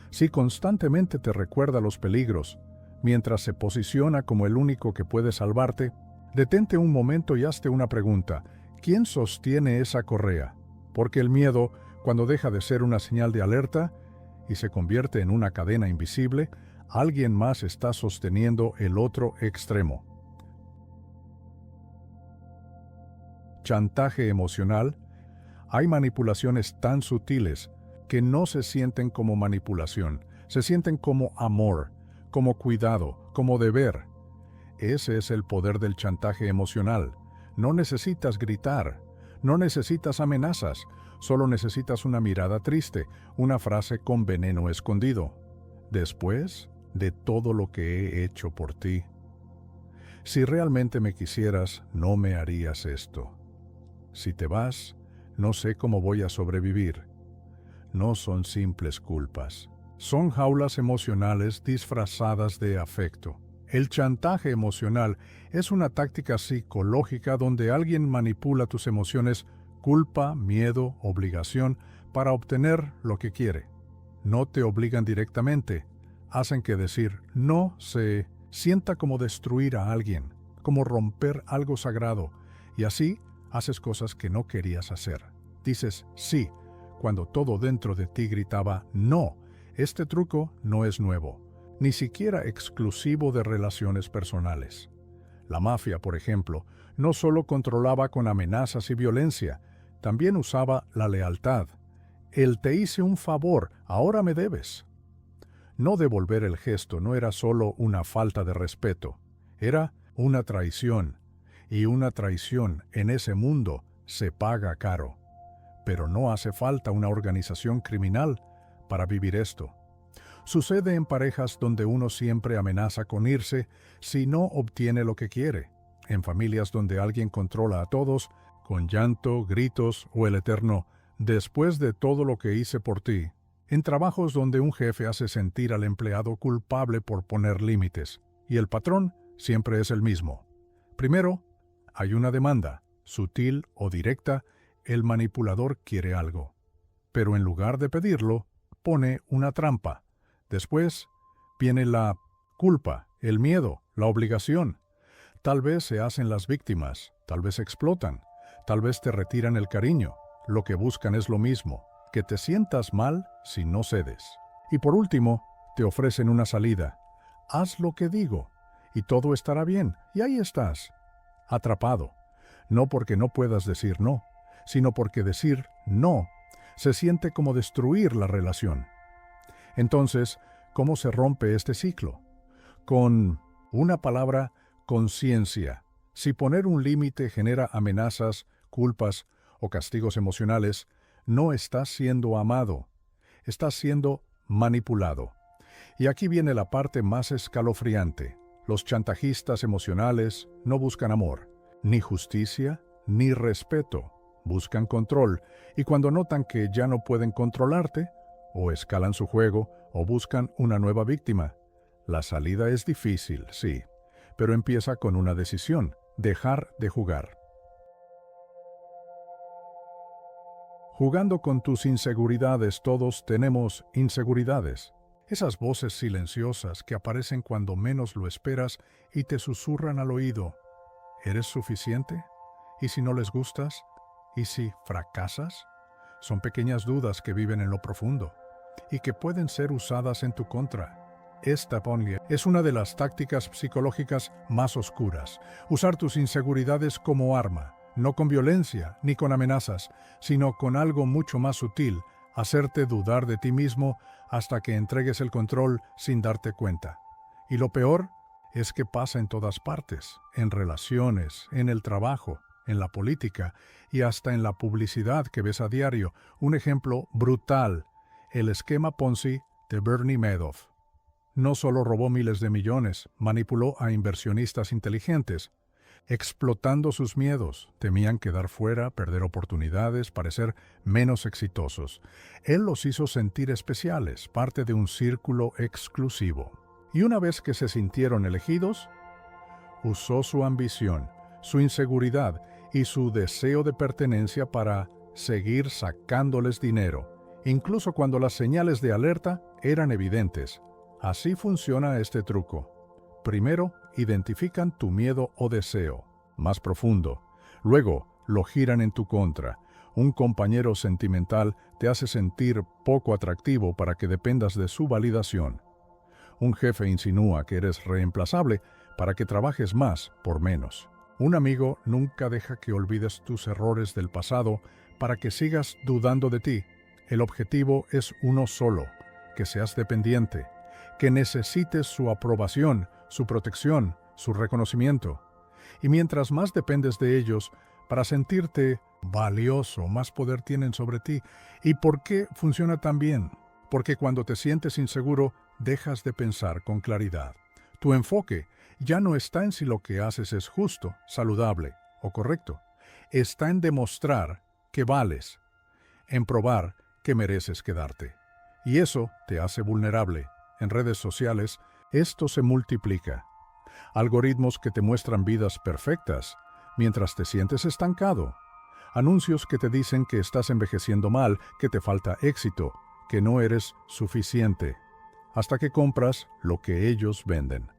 si constantemente te recuerda los peligros, mientras se posiciona como el único que puede salvarte, detente un momento y hazte una pregunta: ¿quién sostiene esa correa? Porque el miedo, cuando deja de ser una señal de alerta y se convierte en una cadena invisible, alguien más está sosteniendo el otro extremo. chantaje emocional, hay manipulaciones tan sutiles que no se sienten como manipulación, se sienten como amor, como cuidado, como deber. Ese es el poder del chantaje emocional. No necesitas gritar, no necesitas amenazas, solo necesitas una mirada triste, una frase con veneno escondido. Después de todo lo que he hecho por ti, si realmente me quisieras, no me harías esto. Si te vas, no sé cómo voy a sobrevivir. No son simples culpas. Son jaulas emocionales disfrazadas de afecto. El chantaje emocional es una táctica psicológica donde alguien manipula tus emociones, culpa, miedo, obligación, para obtener lo que quiere. No te obligan directamente, hacen que decir no se sienta como destruir a alguien, como romper algo sagrado, y así haces cosas que no querías hacer. Dices sí, cuando todo dentro de ti gritaba no. Este truco no es nuevo, ni siquiera exclusivo de relaciones personales. La mafia, por ejemplo, no solo controlaba con amenazas y violencia, también usaba la lealtad. El te hice un favor, ahora me debes. No devolver el gesto no era solo una falta de respeto, era una traición, y una traición en ese mundo se paga caro. Pero no hace falta una organización criminal para vivir esto. Sucede en parejas donde uno siempre amenaza con irse si no obtiene lo que quiere, en familias donde alguien controla a todos, con llanto, gritos o el eterno «después de todo lo que hice por ti», en trabajos donde un jefe hace sentir al empleado culpable por poner límites, y el patrón siempre es el mismo. Primero, hay una demanda, sutil o directa, el manipulador quiere algo. Pero en lugar de pedirlo, pone una trampa. Después viene la culpa, el miedo, la obligación. Tal vez se hacen las víctimas, tal vez explotan, tal vez te retiran el cariño. Lo que buscan es lo mismo, que te sientas mal si no cedes. Y por último, te ofrecen una salida. Haz lo que digo, y todo estará bien, y ahí estás, atrapado. No porque no puedas decir no, sino porque decir no se siente como destruir la relación. Entonces, ¿cómo se rompe este ciclo? Con una palabra, conciencia. Si poner un límite genera amenazas, culpas o castigos emocionales, no estás siendo amado, estás siendo manipulado. Y aquí viene la parte más escalofriante. Los chantajistas emocionales no buscan amor, ni justicia, ni respeto. Buscan control, y cuando notan que ya no pueden controlarte, o escalan su juego, o buscan una nueva víctima. La salida es difícil, sí, pero empieza con una decisión: dejar de jugar. Jugando con tus inseguridades, todos tenemos inseguridades. Esas voces silenciosas que aparecen cuando menos lo esperas y te susurran al oído. ¿Eres suficiente? ¿Y si no les gustas? ¿Y si fracasas? Son pequeñas dudas que viven en lo profundo y que pueden ser usadas en tu contra. Esta, Ponle, es una de las tácticas psicológicas más oscuras. Usar tus inseguridades como arma, no con violencia ni con amenazas, sino con algo mucho más sutil, hacerte dudar de ti mismo hasta que entregues el control sin darte cuenta. Y lo peor es que pasa en todas partes, en relaciones, en el trabajo, en la política y hasta en la publicidad que ves a diario. Un ejemplo brutal: el esquema Ponzi de Bernie Madoff. No solo robó miles de millones, manipuló a inversionistas inteligentes, explotando sus miedos. Temían quedar fuera, perder oportunidades, parecer menos exitosos. Él los hizo sentir especiales, parte de un círculo exclusivo. Y una vez que se sintieron elegidos, usó su ambición, su inseguridad y su deseo de pertenencia para seguir sacándoles dinero, incluso cuando las señales de alerta eran evidentes. Así funciona este truco. Primero, identifican tu miedo o deseo, más profundo. Luego, lo giran en tu contra. Un compañero sentimental te hace sentir poco atractivo para que dependas de su validación. Un jefe insinúa que eres reemplazable para que trabajes más por menos. Un amigo nunca deja que olvides tus errores del pasado para que sigas dudando de ti. El objetivo es uno solo, que seas dependiente, que necesites su aprobación, su protección, su reconocimiento. Y mientras más dependes de ellos, para sentirte valioso, más poder tienen sobre ti. ¿Y por qué funciona tan bien? Porque cuando te sientes inseguro, dejas de pensar con claridad. Tu enfoque ya no está en si lo que haces es justo, saludable o correcto. Está en demostrar que vales, en probar que mereces quedarte. Y eso te hace vulnerable. En redes sociales, esto se multiplica. Algoritmos que te muestran vidas perfectas, mientras te sientes estancado. Anuncios que te dicen que estás envejeciendo mal, que te falta éxito, que no eres suficiente, hasta que compras lo que ellos venden.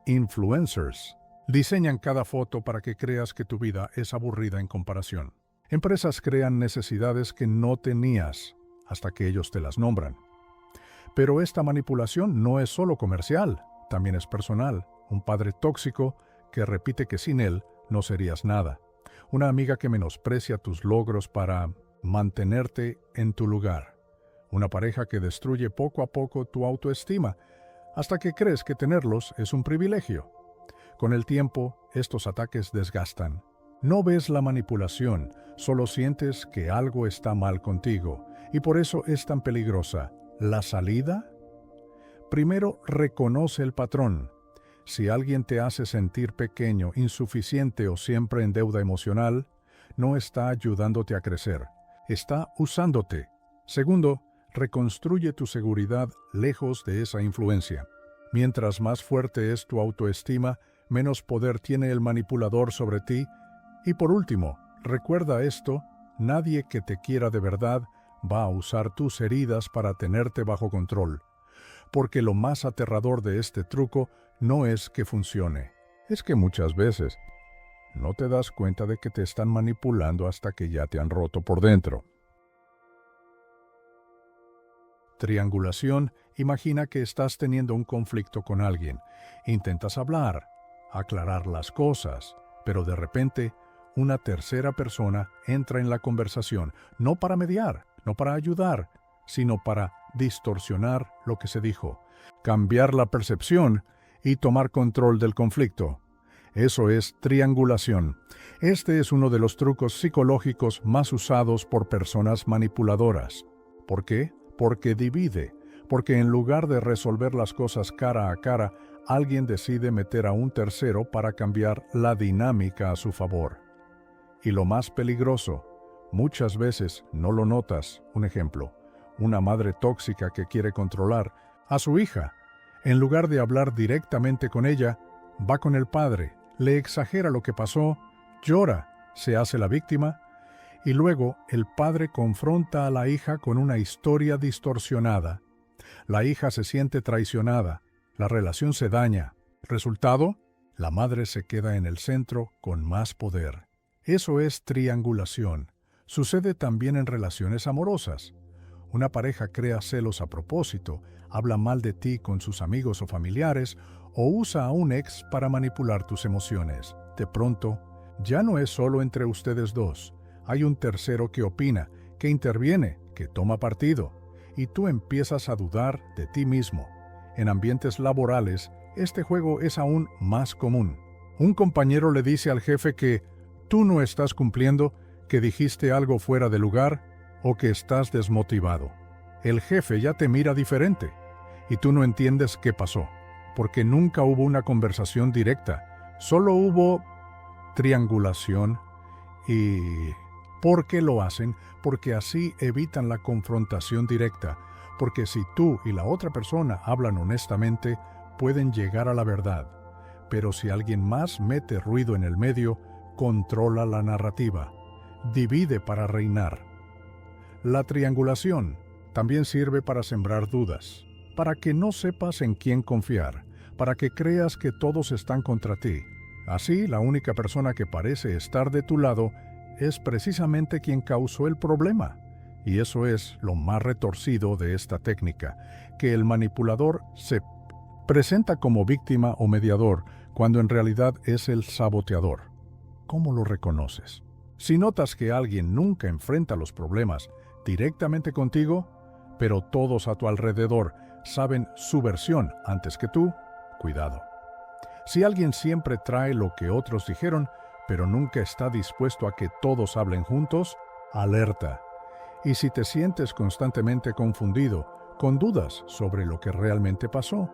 Influencers diseñan cada foto para que creas que tu vida es aburrida en comparación. Empresas crean necesidades que no tenías hasta que ellos te las nombran. Pero esta manipulación no es solo comercial, también es personal. Un padre tóxico que repite que sin él no serías nada. Una amiga que menosprecia tus logros para mantenerte en tu lugar. Una pareja que destruye poco a poco tu autoestima hasta que crees que tenerlos es un privilegio. Con el tiempo, estos ataques desgastan. No ves la manipulación, solo sientes que algo está mal contigo y por eso es tan peligrosa. ¿La salida? Primero, reconoce el patrón. Si alguien te hace sentir pequeño, insuficiente o siempre en deuda emocional, no está ayudándote a crecer, está usándote. Segundo, reconstruye tu seguridad lejos de esa influencia. Mientras más fuerte es tu autoestima, menos poder tiene el manipulador sobre ti. Y por último, recuerda esto, nadie que te quiera de verdad va a usar tus heridas para tenerte bajo control. Porque lo más aterrador de este truco no es que funcione, es que muchas veces no te das cuenta de que te están manipulando hasta que ya te han roto por dentro. Triangulación. Imagina que estás teniendo un conflicto con alguien. Intentas hablar, aclarar las cosas, pero de repente una tercera persona entra en la conversación, no para mediar, no para ayudar, sino para distorsionar lo que se dijo, cambiar la percepción y tomar control del conflicto. Eso es triangulación. Este es uno de los trucos psicológicos más usados por personas manipuladoras. ¿Por qué? Porque divide, porque en lugar de resolver las cosas cara a cara, alguien decide meter a un tercero para cambiar la dinámica a su favor. Y lo más peligroso, muchas veces no lo notas. Un ejemplo, una madre tóxica que quiere controlar a su hija. En lugar de hablar directamente con ella, va con el padre, le exagera lo que pasó, llora, se hace la víctima, y luego el padre confronta a la hija con una historia distorsionada. La hija se siente traicionada, la relación se daña. Resultado, la madre se queda en el centro con más poder. Eso es triangulación. Sucede también en relaciones amorosas. Una pareja crea celos a propósito, habla mal de ti con sus amigos o familiares, o usa a un ex para manipular tus emociones. De pronto, ya no es solo entre ustedes dos. Hay un tercero que opina, que interviene, que toma partido, y tú empiezas a dudar de ti mismo. En ambientes laborales, este juego es aún más común. Un compañero le dice al jefe que tú no estás cumpliendo, que dijiste algo fuera de lugar o que estás desmotivado. El jefe ya te mira diferente y tú no entiendes qué pasó, porque nunca hubo una conversación directa, solo hubo triangulación. ¿Y por qué lo hacen? Porque así evitan la confrontación directa, porque si tú y la otra persona hablan honestamente, pueden llegar a la verdad. Pero si alguien más mete ruido en el medio, controla la narrativa, divide para reinar. La triangulación también sirve para sembrar dudas, para que no sepas en quién confiar, para que creas que todos están contra ti. Así, la única persona que parece estar de tu lado es precisamente quien causó el problema. Y eso es lo más retorcido de esta técnica, que el manipulador se presenta como víctima o mediador, cuando en realidad es el saboteador. cómo lo reconoces. Si notas que alguien nunca enfrenta los problemas directamente contigo, pero todos a tu alrededor saben su versión antes que tú, cuidado. Si alguien siempre trae lo que otros dijeron, pero nunca está dispuesto a que todos hablen juntos, alerta. Y si te sientes constantemente confundido, con dudas sobre lo que realmente pasó,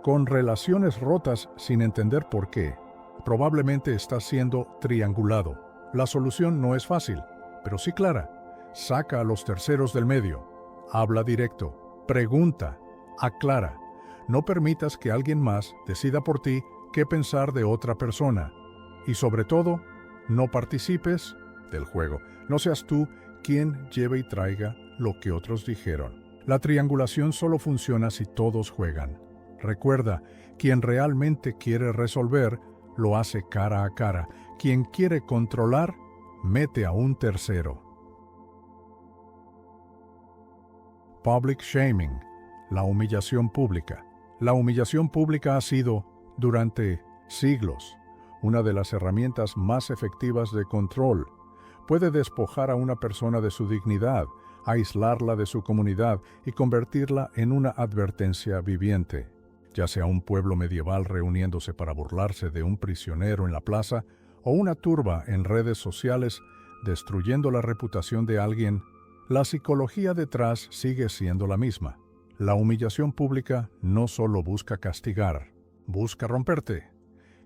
con relaciones rotas sin entender por qué, probablemente estás siendo triangulado. La solución no es fácil, pero sí clara. Saca a los terceros del medio. Habla directo. Pregunta. Aclara. No permitas que alguien más decida por ti qué pensar de otra persona. Y sobre todo, no participes del juego. No seas tú quien lleve y traiga lo que otros dijeron. La triangulación solo funciona si todos juegan. Recuerda, quien realmente quiere resolver, lo hace cara a cara. Quien quiere controlar, mete a un tercero. Public shaming, la humillación pública. La humillación pública ha sido, durante siglos, una de las herramientas más efectivas de control. Puede despojar a una persona de su dignidad, aislarla de su comunidad y convertirla en una advertencia viviente. Ya sea un pueblo medieval reuniéndose para burlarse de un prisionero en la plaza, o una turba en redes sociales destruyendo la reputación de alguien, la psicología detrás sigue siendo la misma. La humillación pública no solo busca castigar, busca romperte,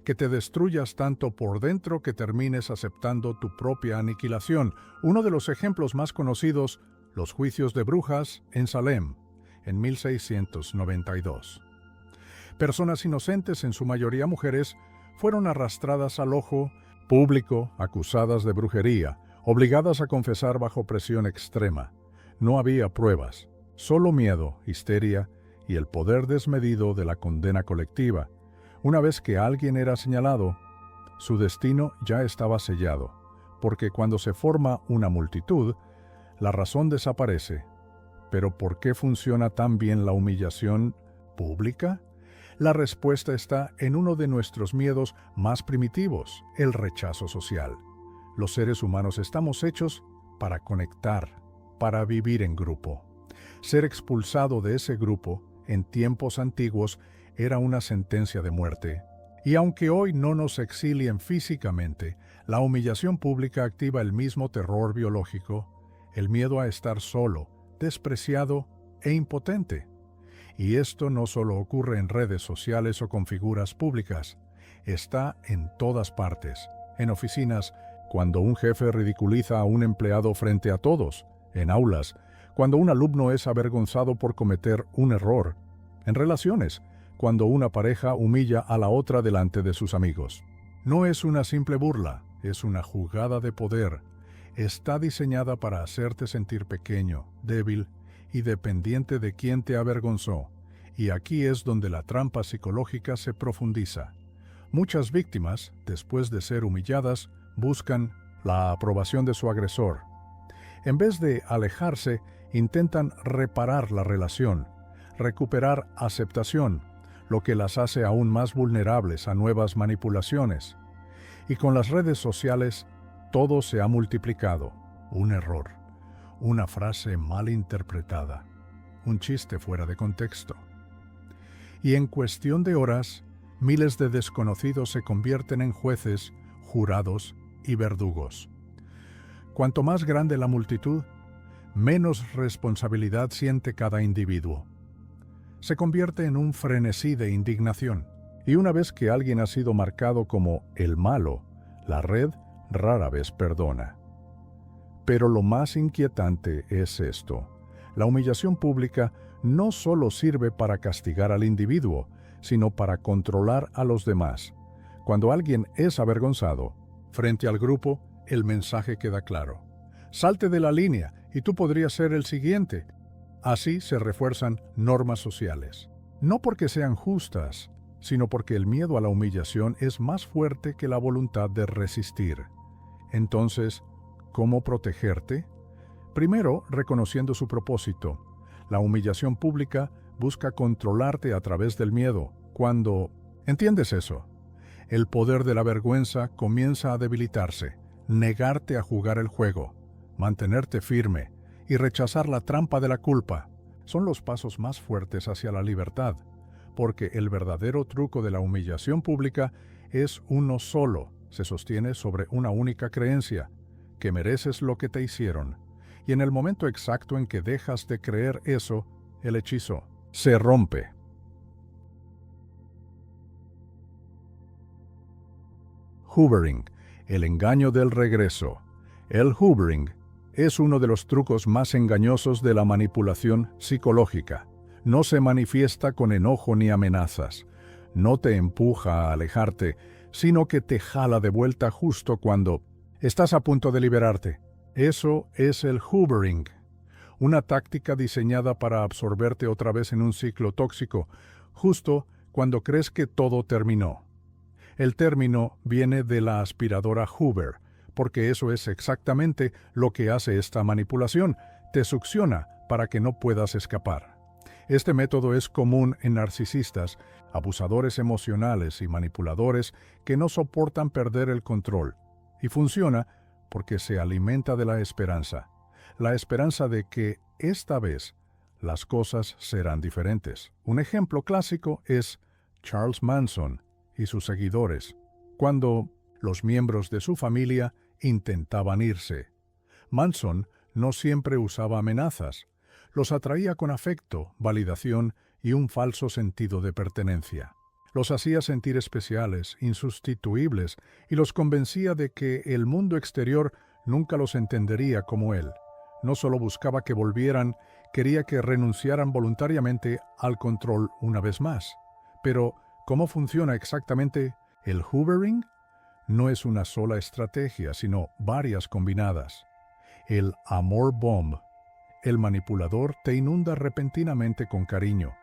que te destruyas tanto por dentro que termines aceptando tu propia aniquilación. Uno de los ejemplos más conocidos, los juicios de brujas en Salem, en 1692. Personas inocentes, en su mayoría mujeres, fueron arrastradas al ojo público, acusadas de brujería, obligadas a confesar bajo presión extrema. No había pruebas, solo miedo, histeria y el poder desmedido de la condena colectiva. Una vez que alguien era señalado, su destino ya estaba sellado, porque cuando se forma una multitud, la razón desaparece. ¿Pero por qué funciona tan bien la humillación pública? La respuesta está en uno de nuestros miedos más primitivos, el rechazo social. Los seres humanos estamos hechos para conectar, para vivir en grupo. Ser expulsado de ese grupo, en tiempos antiguos, era una sentencia de muerte. Y aunque hoy no nos exilien físicamente, la humillación pública activa el mismo terror biológico, el miedo a estar solo, despreciado e impotente. Y esto no solo ocurre en redes sociales o con figuras públicas, está en todas partes, en oficinas, cuando un jefe ridiculiza a un empleado frente a todos, en aulas, cuando un alumno es avergonzado por cometer un error, en relaciones, cuando una pareja humilla a la otra delante de sus amigos. No es una simple burla, es una jugada de poder. Está diseñada para hacerte sentir pequeño, débil y dependiente de quien te avergonzó. Y aquí es donde la trampa psicológica se profundiza. Muchas víctimas, después de ser humilladas, buscan la aprobación de su agresor. En vez de alejarse, intentan reparar la relación, recuperar aceptación, lo que las hace aún más vulnerables a nuevas manipulaciones. Y con las redes sociales, todo se ha multiplicado. Un error, una frase mal interpretada, un chiste fuera de contexto. Y en cuestión de horas, miles de desconocidos se convierten en jueces, jurados y verdugos. Cuanto más grande la multitud, menos responsabilidad siente cada individuo. Se convierte en un frenesí de indignación. Y una vez que alguien ha sido marcado como el malo, la red rara vez perdona. Pero lo más inquietante es esto. La humillación pública no solo sirve para castigar al individuo, sino para controlar a los demás. Cuando alguien es avergonzado, frente al grupo, el mensaje queda claro. Salte de la línea y tú podrías ser el siguiente. Así se refuerzan normas sociales. No porque sean justas, sino porque el miedo a la humillación es más fuerte que la voluntad de resistir. Entonces, ¿cómo protegerte? Primero, reconociendo su propósito. La humillación pública busca controlarte a través del miedo. Cuando entiendes eso, El poder de la vergüenza comienza a debilitarse, negarte a jugar el juego, mantenerte firme y rechazar la trampa de la culpa son los pasos más fuertes hacia la libertad, porque el verdadero truco de la humillación pública es uno solo, se sostiene sobre una única creencia, que mereces lo que te hicieron, y en el momento exacto en que dejas de creer eso, el hechizo se rompe. Hoovering, el engaño del regreso. El hoovering es uno de los trucos más engañosos de la manipulación psicológica. No se manifiesta con enojo ni amenazas. No te empuja a alejarte, sino que te jala de vuelta justo cuando estás a punto de liberarte. Eso es el hoovering, una táctica diseñada para absorberte otra vez en un ciclo tóxico, justo cuando crees que todo terminó. El término viene de la aspiradora Hoover, porque eso es exactamente lo que hace esta manipulación, te succiona para que no puedas escapar. Este método es común en narcisistas, abusadores emocionales y manipuladores que no soportan perder el control, y funciona porque se alimenta de la esperanza de que esta vez las cosas serán diferentes. Un ejemplo clásico es Charles Manson y sus seguidores, cuando los miembros de su familia intentaban irse. Manson no siempre usaba amenazas, los atraía con afecto, validación y un falso sentido de pertenencia. Los hacía sentir especiales, insustituibles, y los convencía de que el mundo exterior nunca los entendería como él. No solo buscaba que volvieran, quería que renunciaran voluntariamente al control una vez más. Pero, ¿cómo funciona exactamente el hoovering? No es una sola estrategia, sino varias combinadas. El amor bomb. El manipulador te inunda repentinamente con cariño.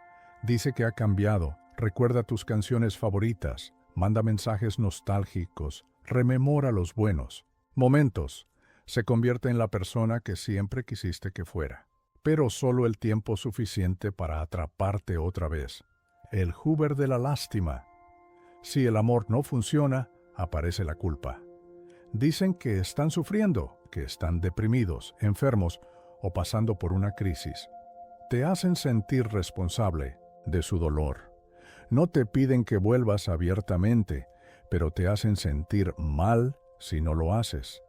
Dice que ha cambiado, recuerda tus canciones favoritas, manda mensajes nostálgicos, rememora los buenos momentos. Se convierte en la persona que siempre quisiste que fuera, pero solo el tiempo suficiente para atraparte otra vez. El Hoover de la lástima. Si el amor no funciona, aparece la culpa. Dicen que están sufriendo, que están deprimidos, enfermos o pasando por una crisis. Te hacen sentir responsable de su dolor. No te piden que vuelvas abiertamente, pero te hacen sentir mal si no lo haces.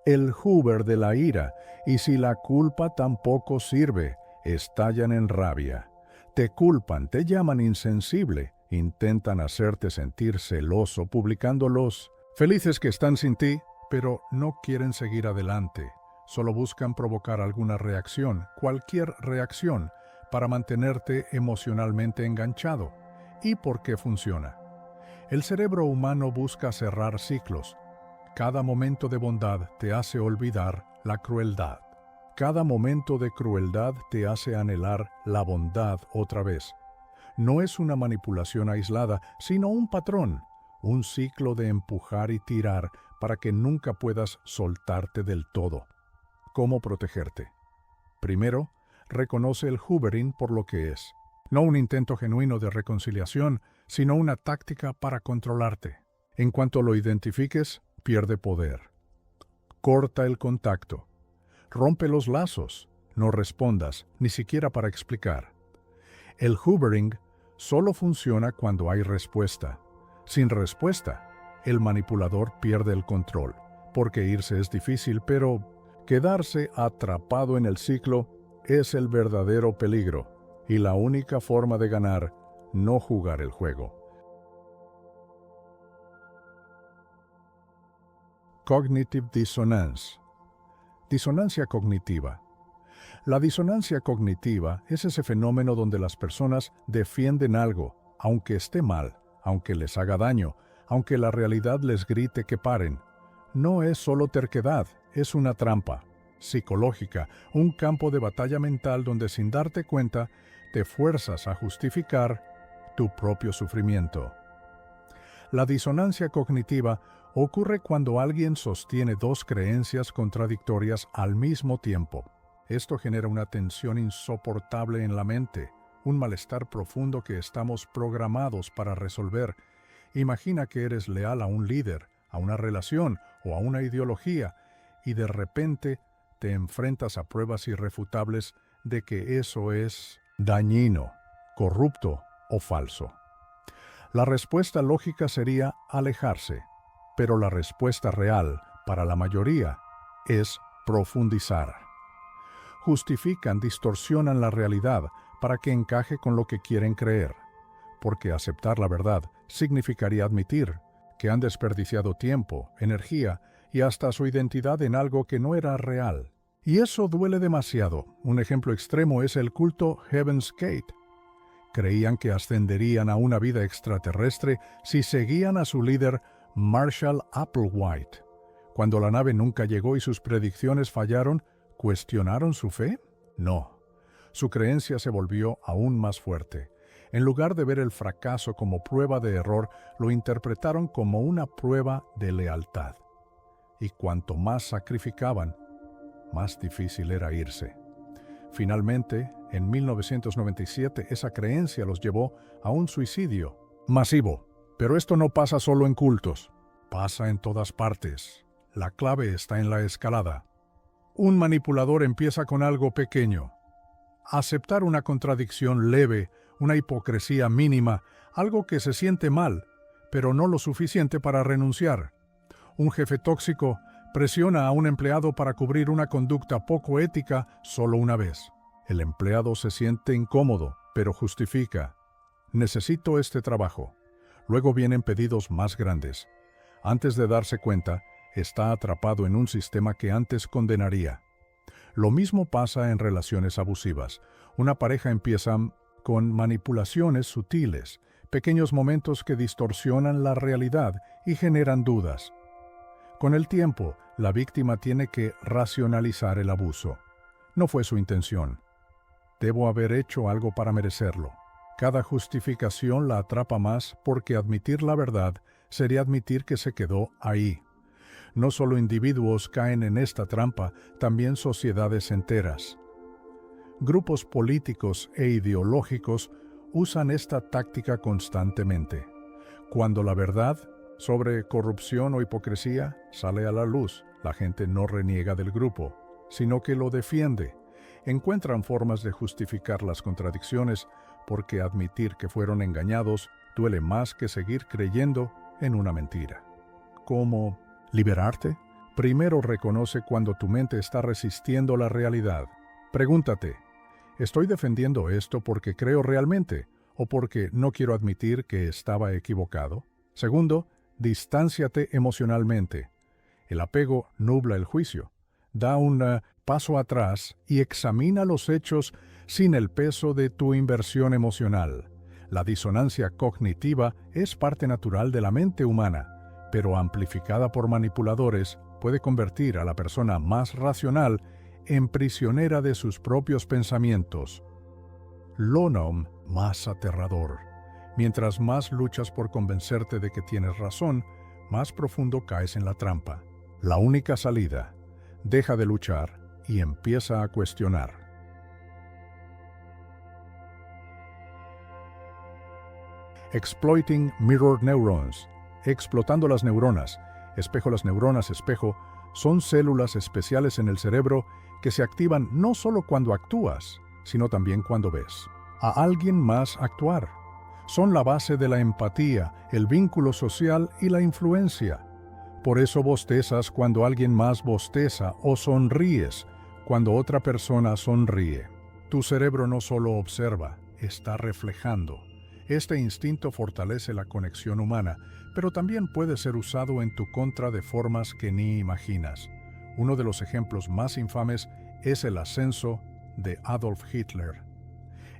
El Hoover de la ira, y si la culpa tampoco sirve, estallan en rabia. Te culpan, te llaman insensible, intentan hacerte sentir celoso publicándolos felices que están sin ti, pero no quieren seguir adelante. Solo buscan provocar alguna reacción, cualquier reacción, para mantenerte emocionalmente enganchado. ¿Y por qué funciona? El cerebro humano busca cerrar ciclos. Cada momento de bondad te hace olvidar la crueldad. Cada momento de crueldad te hace anhelar la bondad otra vez. No es una manipulación aislada, sino un patrón, un ciclo de empujar y tirar para que nunca puedas soltarte del todo. ¿Cómo protegerte? Primero, reconoce el hoovering por lo que es. No un intento genuino de reconciliación, sino una táctica para controlarte. En cuanto lo identifiques, pierde poder. Corta el contacto. Rompe los lazos. No respondas, ni siquiera para explicar. El hoovering solo funciona cuando hay respuesta. Sin respuesta, el manipulador pierde el control, porque irse es difícil, pero quedarse atrapado en el ciclo es el verdadero peligro, y la única forma de ganar, no jugar el juego. Cognitive dissonance. Disonancia cognitiva. La disonancia cognitiva es ese fenómeno donde las personas defienden algo, aunque esté mal, aunque les haga daño, aunque la realidad les grite que paren. No es solo terquedad, es una trampa psicológica, un campo de batalla mental donde sin darte cuenta te fuerzas a justificar tu propio sufrimiento. La disonancia cognitiva ocurre cuando alguien sostiene dos creencias contradictorias al mismo tiempo. Esto genera una tensión insoportable en la mente, un malestar profundo que estamos programados para resolver, Imagina que eres leal a un líder, a una relación o a una ideología, y de repente te enfrentas a pruebas irrefutables de que eso es dañino, corrupto o falso. La respuesta lógica sería alejarse, pero la respuesta real, para la mayoría, es profundizar. Justifican, distorsionan la realidad para que encaje con lo que quieren creer, porque aceptar la verdad significaría admitir que han desperdiciado tiempo, energía y hasta su identidad en algo que no era real. Y eso duele demasiado. Un ejemplo extremo es el culto Heaven's Gate. Creían que ascenderían a una vida extraterrestre si seguían a su líder Marshall Applewhite. Cuando la nave nunca llegó y sus predicciones fallaron, ¿cuestionaron su fe? No. Su creencia se volvió aún más fuerte. En lugar de ver el fracaso como prueba de error, lo interpretaron como una prueba de lealtad. Y cuanto más sacrificaban, más difícil era irse. Finalmente, en 1997, esa creencia los llevó a un suicidio masivo. Pero esto no pasa solo en cultos, pasa en todas partes. La clave está en la escalada. Un manipulador empieza con algo pequeño. Aceptar una contradicción leve, una hipocresía mínima, algo que se siente mal, pero no lo suficiente para renunciar. Un jefe tóxico presiona a un empleado para cubrir una conducta poco ética solo una vez. El empleado se siente incómodo, pero justifica: necesito este trabajo. Luego vienen pedidos más grandes. Antes de darse cuenta, está atrapado en un sistema que antes condenaría. Lo mismo pasa en relaciones abusivas. Una pareja empieza con manipulaciones sutiles, pequeños momentos que distorsionan la realidad y generan dudas. Con el tiempo, la víctima tiene que racionalizar el abuso. No fue su intención. Debo haber hecho algo para merecerlo. Cada justificación la atrapa más porque admitir la verdad sería admitir que se quedó ahí. No solo individuos caen en esta trampa, también sociedades enteras. Grupos políticos e ideológicos usan esta táctica constantemente. Cuando la verdad sobre corrupción o hipocresía sale a la luz, la gente no reniega del grupo, sino que lo defiende. Encuentran formas de justificar las contradicciones porque admitir que fueron engañados duele más que seguir creyendo en una mentira. ¿Cómo liberarte? Primero reconoce cuando tu mente está resistiendo la realidad. Pregúntate: ¿estoy defendiendo esto porque creo realmente o porque no quiero admitir que estaba equivocado? Segundo, distánciate emocionalmente. El apego nubla el juicio. Da un paso atrás y examina los hechos sin el peso de tu inversión emocional. La disonancia cognitiva es parte natural de la mente humana, pero amplificada por manipuladores puede convertir a la persona más racional en prisionera de sus propios pensamientos. Lo más aterrador. Mientras más luchas por convencerte de que tienes razón, más profundo caes en la trampa. La única salida: deja de luchar y empieza a cuestionar. Exploiting Mirror Neurons. Explotando las neuronas. Espejo. Las neuronas espejo son células especiales en el cerebro que se activan no solo cuando actúas, sino también cuando ves a alguien más actuar. Son la base de la empatía, el vínculo social y la influencia. Por eso bostezas cuando alguien más bosteza o sonríes cuando otra persona sonríe. Tu cerebro no solo observa, está reflejando. Este instinto fortalece la conexión humana, pero también puede ser usado en tu contra de formas que ni imaginas. Uno de los ejemplos más infames es el ascenso de Adolf Hitler.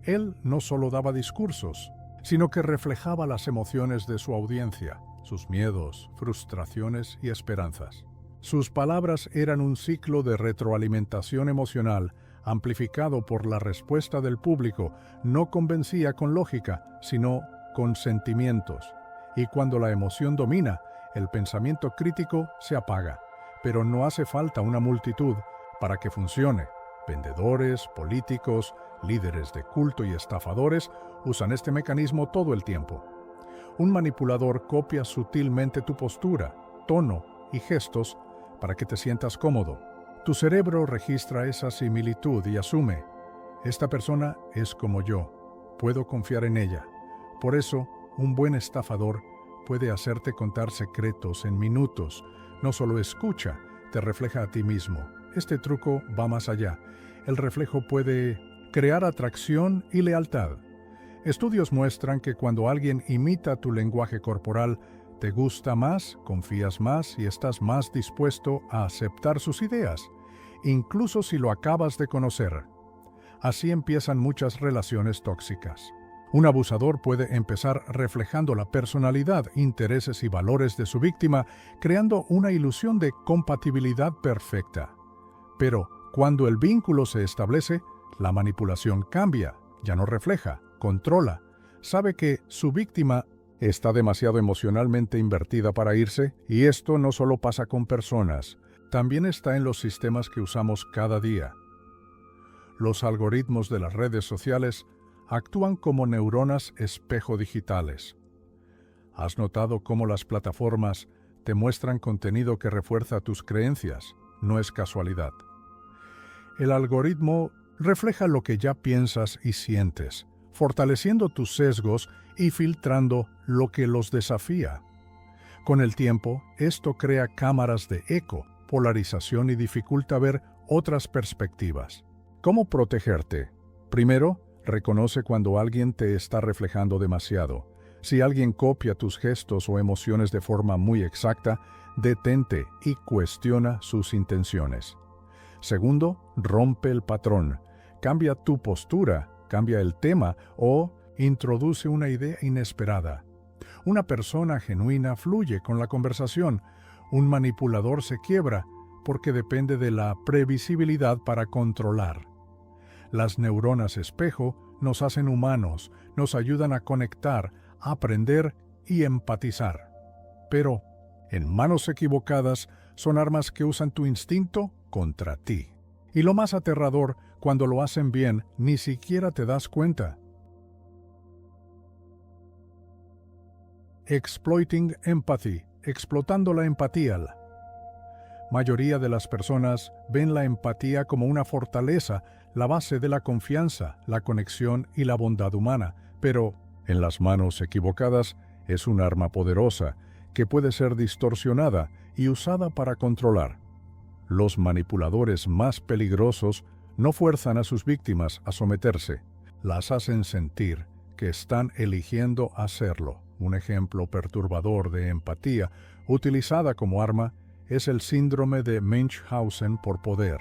Él no solo daba discursos, sino que reflejaba las emociones de su audiencia, sus miedos, frustraciones y esperanzas. Sus palabras eran un ciclo de retroalimentación emocional amplificado por la respuesta del público. No convencía con lógica, sino con sentimientos. Y cuando la emoción domina, el pensamiento crítico se apaga. Pero no hace falta una multitud para que funcione. Vendedores, políticos, líderes de culto y estafadores usan este mecanismo todo el tiempo. Un manipulador copia sutilmente tu postura, tono y gestos para que te sientas cómodo. Tu cerebro registra esa similitud y asume, esta persona es como yo, puedo confiar en ella. Por eso, un buen estafador puede hacerte contar secretos en minutos. No solo escucha, te refleja a ti mismo. Este truco va más allá. El reflejo puede crear atracción y lealtad. Estudios muestran que cuando alguien imita tu lenguaje corporal, te gusta más, confías más y estás más dispuesto a aceptar sus ideas, incluso si lo acabas de conocer. Así empiezan muchas relaciones tóxicas. Un abusador puede empezar reflejando la personalidad, intereses y valores de su víctima, creando una ilusión de compatibilidad perfecta. Pero cuando el vínculo se establece, la manipulación cambia, ya no refleja, controla. Sabe que su víctima está demasiado emocionalmente invertida para irse, y esto no solo pasa con personas, también está en los sistemas que usamos cada día. Los algoritmos de las redes sociales actúan como neuronas espejo digitales. ¿Has notado cómo las plataformas te muestran contenido que refuerza tus creencias? No es casualidad. El algoritmo refleja lo que ya piensas y sientes, fortaleciendo tus sesgos y filtrando lo que los desafía. Con el tiempo, esto crea cámaras de eco, polarización y dificulta ver otras perspectivas. ¿Cómo protegerte? Primero, reconoce cuando alguien te está reflejando demasiado. Si alguien copia tus gestos o emociones de forma muy exacta, detente y cuestiona sus intenciones. Segundo, rompe el patrón. Cambia tu postura, cambia el tema o introduce una idea inesperada. Una persona genuina fluye con la conversación. Un manipulador se quiebra porque depende de la previsibilidad para controlar. Las neuronas espejo nos hacen humanos, nos ayudan a conectar, a aprender y empatizar. Pero, en manos equivocadas, son armas que usan tu instinto contra ti. Y lo más aterrador, cuando lo hacen bien, ni siquiera te das cuenta. Exploiting empathy, explotando la empatía. La mayoría de las personas ven la empatía como una fortaleza, la base de la confianza, la conexión y la bondad humana, pero en las manos equivocadas es un arma poderosa que puede ser distorsionada y usada para controlar. Los manipuladores más peligrosos no fuerzan a sus víctimas a someterse, las hacen sentir que están eligiendo hacerlo. Un ejemplo perturbador de empatía utilizada como arma es el síndrome de Munchausen por poder.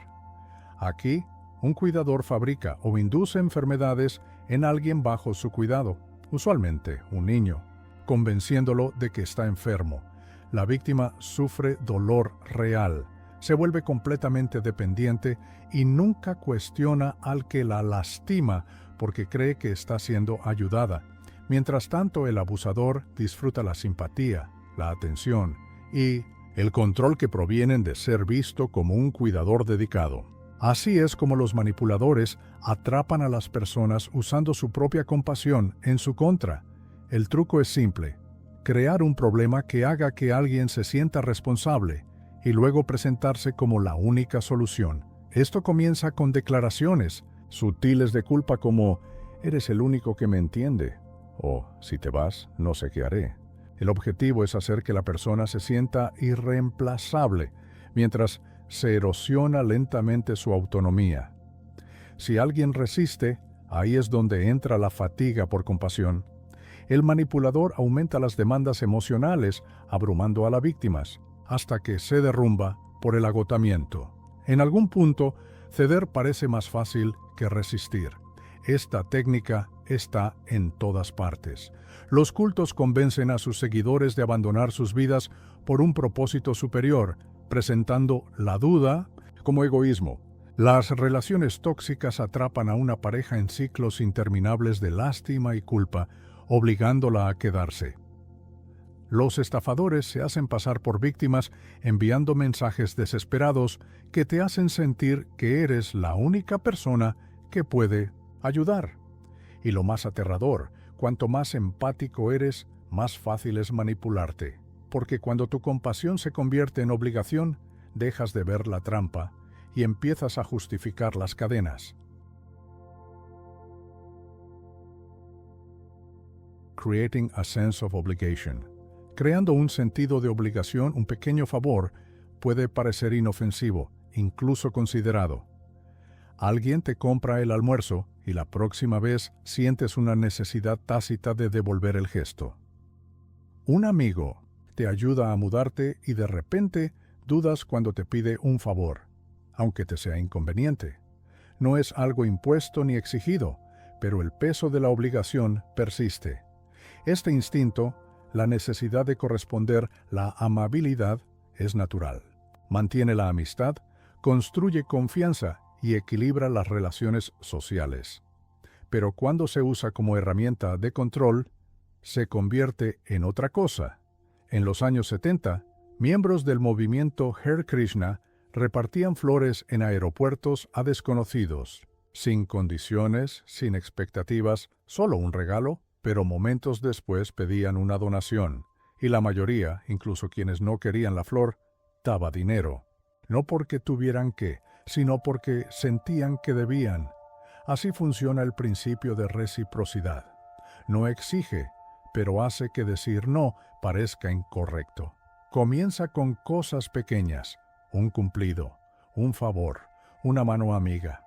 Aquí, un cuidador fabrica o induce enfermedades en alguien bajo su cuidado, usualmente un niño, convenciéndolo de que está enfermo. La víctima sufre dolor real, se vuelve completamente dependiente y nunca cuestiona al que la lastima porque cree que está siendo ayudada. Mientras tanto, el abusador disfruta la simpatía, la atención y el control que provienen de ser visto como un cuidador dedicado. Así es como los manipuladores atrapan a las personas usando su propia compasión en su contra. El truco es simple: crear un problema que haga que alguien se sienta responsable y luego presentarse como la única solución. Esto comienza con declaraciones sutiles de culpa como «eres el único que me entiende» o «si te vas, no sé qué haré». El objetivo es hacer que la persona se sienta irreemplazable, mientras se erosiona lentamente su autonomía. Si alguien resiste, ahí es donde entra la fatiga por compasión. El manipulador aumenta las demandas emocionales, abrumando a las víctimas, hasta que se derrumba por el agotamiento. En algún punto, ceder parece más fácil que resistir. Esta técnica está en todas partes. Los cultos convencen a sus seguidores de abandonar sus vidas por un propósito superior, presentando la duda como egoísmo. Las relaciones tóxicas atrapan a una pareja en ciclos interminables de lástima y culpa, obligándola a quedarse. Los estafadores se hacen pasar por víctimas enviando mensajes desesperados que te hacen sentir que eres la única persona que puede ayudar. Y lo más aterrador, cuanto más empático eres, más fácil es manipularte, porque cuando tu compasión se convierte en obligación, dejas de ver la trampa y empiezas a justificar las cadenas. Creating a sense of obligation. Creando un sentido de obligación, un pequeño favor puede parecer inofensivo, incluso considerado. Alguien te compra el almuerzo y la próxima vez sientes una necesidad tácita de devolver el gesto. Un amigo te ayuda a mudarte y de repente dudas cuando te pide un favor, aunque te sea inconveniente. No es algo impuesto ni exigido, pero el peso de la obligación persiste. Este instinto, la necesidad de corresponder, la amabilidad, es natural. Mantiene la amistad, construye confianza y equilibra las relaciones sociales. Pero cuando se usa como herramienta de control, se convierte en otra cosa. En los años 70, miembros del movimiento Hare Krishna repartían flores en aeropuertos a desconocidos, sin condiciones, sin expectativas, solo un regalo, pero momentos después pedían una donación, y la mayoría, incluso quienes no querían la flor, daba dinero. No porque tuvieran que, sino porque sentían que debían. Así funciona el principio de reciprocidad. No exige, pero hace que decir no parezca incorrecto. Comienza con cosas pequeñas, un cumplido, un favor, una mano amiga,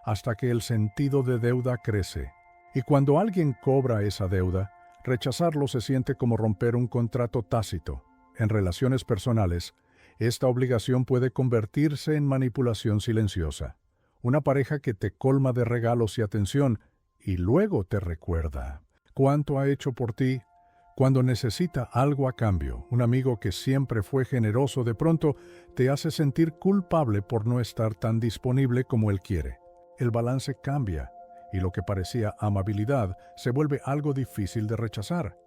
hasta que el sentido de deuda crece. Y cuando alguien cobra esa deuda, rechazarlo se siente como romper un contrato tácito. En relaciones personales, esta obligación puede convertirse en manipulación silenciosa. Una pareja que te colma de regalos y atención y luego te recuerda cuánto ha hecho por ti cuando necesita algo a cambio. Un amigo que siempre fue generoso de pronto te hace sentir culpable por no estar tan disponible como él quiere. El balance cambia y lo que parecía amabilidad se vuelve algo difícil de rechazar.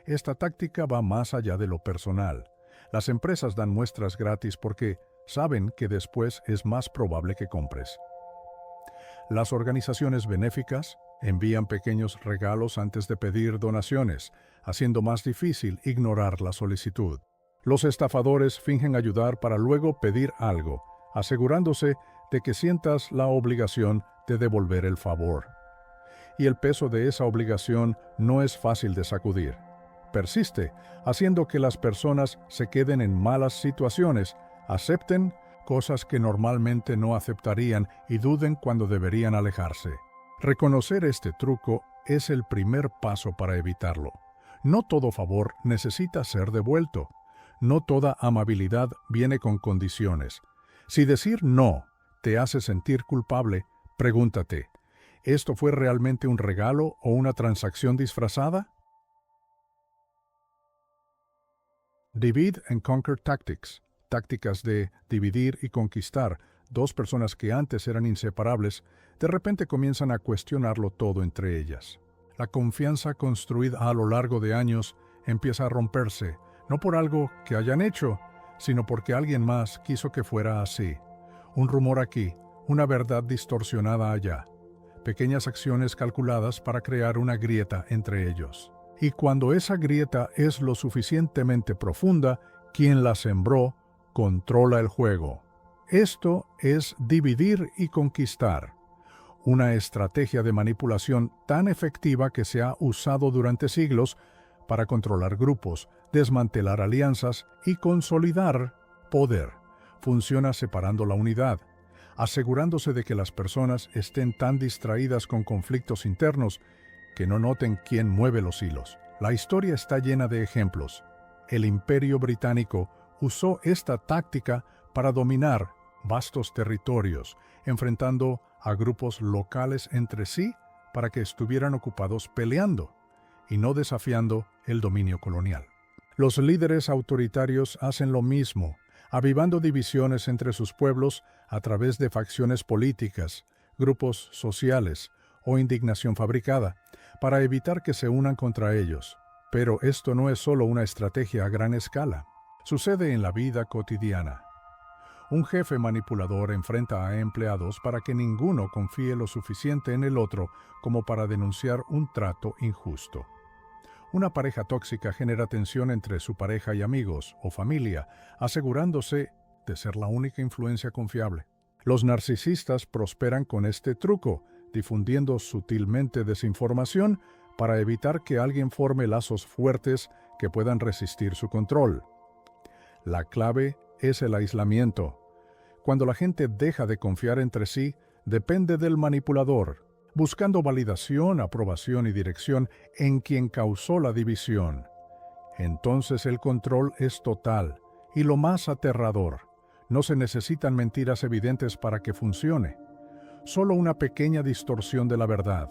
Esta táctica va más allá de lo personal. Las empresas dan muestras gratis porque saben que después es más probable que compres. Las organizaciones benéficas envían pequeños regalos antes de pedir donaciones, haciendo más difícil ignorar la solicitud. Los estafadores fingen ayudar para luego pedir algo, asegurándose de que sientas la obligación de devolver el favor. Y el peso de esa obligación no es fácil de sacudir. Persiste, haciendo que las personas se queden en malas situaciones, acepten cosas que normalmente no aceptarían y duden cuando deberían alejarse. Reconocer este truco es el primer paso para evitarlo. No todo favor necesita ser devuelto. No toda amabilidad viene con condiciones. Si decir no te hace sentir culpable, pregúntate, ¿esto fue realmente un regalo o una transacción disfrazada? Divide and Conquer Tactics. Tácticas de dividir y conquistar. Dos personas que antes eran inseparables, de repente comienzan a cuestionarlo todo entre ellas. La confianza construida a lo largo de años empieza a romperse, no por algo que hayan hecho, sino porque alguien más quiso que fuera así. Un rumor aquí, una verdad distorsionada allá. Pequeñas acciones calculadas para crear una grieta entre ellos. Y cuando esa grieta es lo suficientemente profunda, quien la sembró controla el juego. Esto es dividir y conquistar. Una estrategia de manipulación tan efectiva que se ha usado durante siglos para controlar grupos, desmantelar alianzas y consolidar poder. Funciona separando la unidad, asegurándose de que las personas estén tan distraídas con conflictos internos que no noten quién mueve los hilos. La historia está llena de ejemplos. El Imperio Británico usó esta táctica para dominar vastos territorios, enfrentando a grupos locales entre sí para que estuvieran ocupados peleando y no desafiando el dominio colonial. Los líderes autoritarios hacen lo mismo, avivando divisiones entre sus pueblos a través de facciones políticas, grupos sociales o indignación fabricada, para evitar que se unan contra ellos. Pero esto no es solo una estrategia a gran escala. Sucede en la vida cotidiana. Un jefe manipulador enfrenta a empleados para que ninguno confíe lo suficiente en el otro como para denunciar un trato injusto. Una pareja tóxica genera tensión entre su pareja y amigos o familia, asegurándose de ser la única influencia confiable. Los narcisistas prosperan con este truco, difundiendo sutilmente desinformación para evitar que alguien forme lazos fuertes que puedan resistir su control. La clave es el aislamiento. Cuando la gente deja de confiar entre sí, depende del manipulador, buscando validación, aprobación y dirección en quien causó la división. Entonces el control es total, y lo más aterrador, no se necesitan mentiras evidentes para que funcione. Solo una pequeña distorsión de la verdad,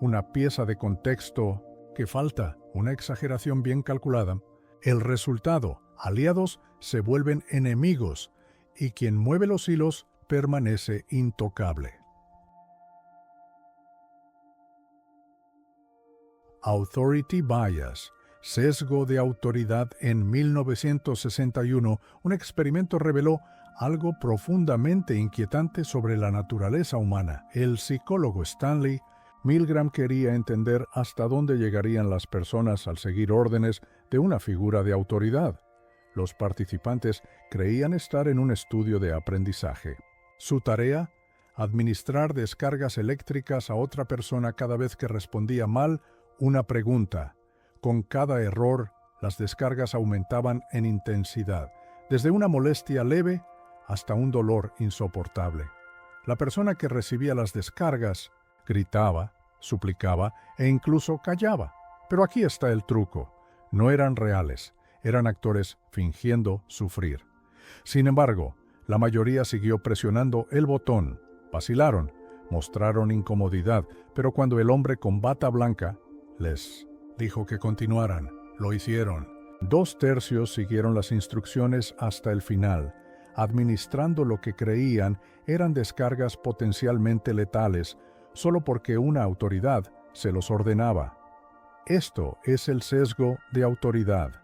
una pieza de contexto que falta, una exageración bien calculada. El resultado, aliados se vuelven enemigos, y quien mueve los hilos permanece intocable. Authority Bias, sesgo de autoridad. En 1961, un experimento reveló algo profundamente inquietante sobre la naturaleza humana. El psicólogo Stanley Milgram quería entender hasta dónde llegarían las personas al seguir órdenes de una figura de autoridad. Los participantes creían estar en un estudio de aprendizaje. Su tarea: administrar descargas eléctricas a otra persona cada vez que respondía mal una pregunta. Con cada error, las descargas aumentaban en intensidad, desde una molestia leve hasta un dolor insoportable. La persona que recibía las descargas gritaba, suplicaba e incluso callaba. Pero aquí está el truco: no eran reales, eran actores fingiendo sufrir. Sin embargo, la mayoría siguió presionando el botón. Vacilaron, mostraron incomodidad, pero cuando el hombre con bata blanca les dijo que continuaran, lo hicieron. 2/3 siguieron las instrucciones hasta el final, administrando lo que creían eran descargas potencialmente letales, solo porque una autoridad se los ordenaba. Esto es el sesgo de autoridad,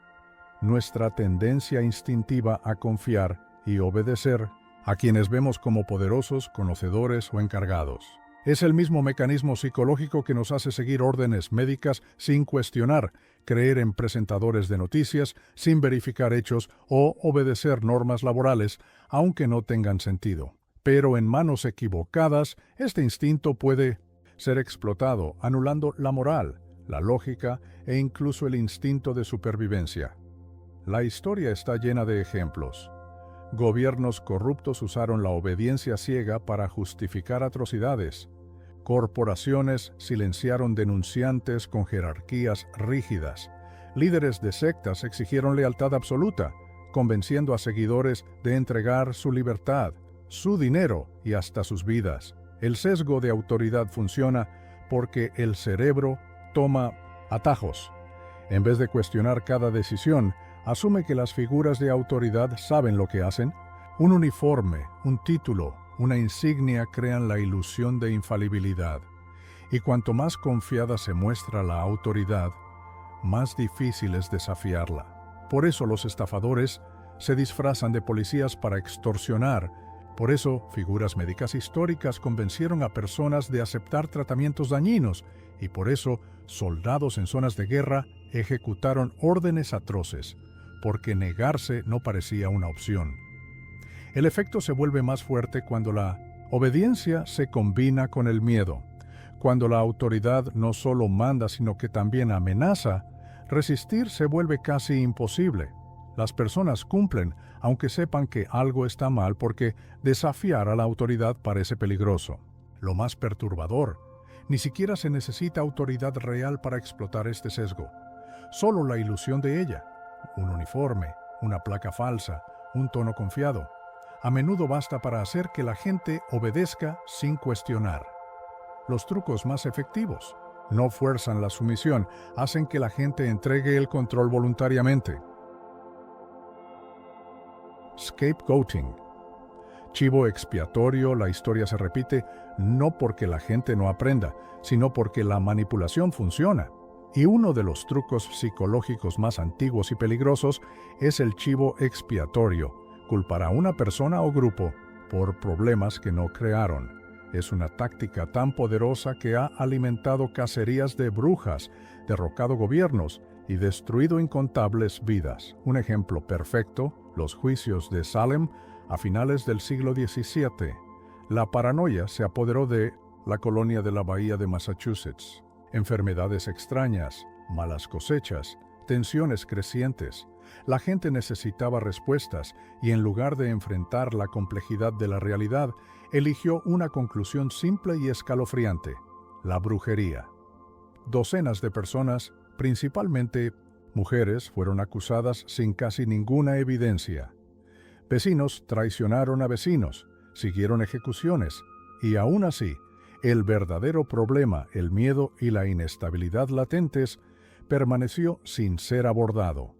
nuestra tendencia instintiva a confiar y obedecer a quienes vemos como poderosos, conocedores o encargados. Es el mismo mecanismo psicológico que nos hace seguir órdenes médicas sin cuestionar, creer en presentadores de noticias sin verificar hechos o obedecer normas laborales, aunque no tengan sentido. Pero en manos equivocadas, este instinto puede ser explotado, anulando la moral, la lógica e incluso el instinto de supervivencia. La historia está llena de ejemplos. Gobiernos corruptos usaron la obediencia ciega para justificar atrocidades. Corporaciones silenciaron denunciantes con jerarquías rígidas. Líderes de sectas exigieron lealtad absoluta, convenciendo a seguidores de entregar su libertad, su dinero y hasta sus vidas. El sesgo de autoridad funciona porque el cerebro toma atajos. En vez de cuestionar cada decisión, asume que las figuras de autoridad saben lo que hacen. Un uniforme, un título, una insignia crean la ilusión de infalibilidad. Y cuanto más confiada se muestra la autoridad, más difícil es desafiarla. Por eso los estafadores se disfrazan de policías para extorsionar. Por eso figuras médicas históricas convencieron a personas de aceptar tratamientos dañinos. Y por eso soldados en zonas de guerra ejecutaron órdenes atroces, porque negarse no parecía una opción. El efecto se vuelve más fuerte cuando la obediencia se combina con el miedo. Cuando la autoridad no solo manda, sino que también amenaza, resistir se vuelve casi imposible. Las personas cumplen, aunque sepan que algo está mal, porque desafiar a la autoridad parece peligroso. Lo más perturbador: ni siquiera se necesita autoridad real para explotar este sesgo. Solo la ilusión de ella. Un uniforme, una placa falsa, un tono confiado. A menudo basta para hacer que la gente obedezca sin cuestionar. Los trucos más efectivos no fuerzan la sumisión, hacen que la gente entregue el control voluntariamente. Scapegoating. Chivo expiatorio. La historia se repite no porque la gente no aprenda, sino porque la manipulación funciona. Y uno de los trucos psicológicos más antiguos y peligrosos es el chivo expiatorio: culpar a una persona o grupo por problemas que no crearon. Es una táctica tan poderosa que ha alimentado cacerías de brujas, derrocado gobiernos y destruido incontables vidas. Un ejemplo perfecto, los juicios de Salem a finales del siglo XVII. La paranoia se apoderó de la colonia de la Bahía de Massachusetts. Enfermedades extrañas, malas cosechas, tensiones crecientes. La gente necesitaba respuestas y en lugar de enfrentar la complejidad de la realidad, eligió una conclusión simple y escalofriante: la brujería. Docenas de personas, principalmente mujeres, fueron acusadas sin casi ninguna evidencia. Vecinos traicionaron a vecinos, siguieron ejecuciones, y aún así, el verdadero problema, el miedo y la inestabilidad latentes, permaneció sin ser abordado.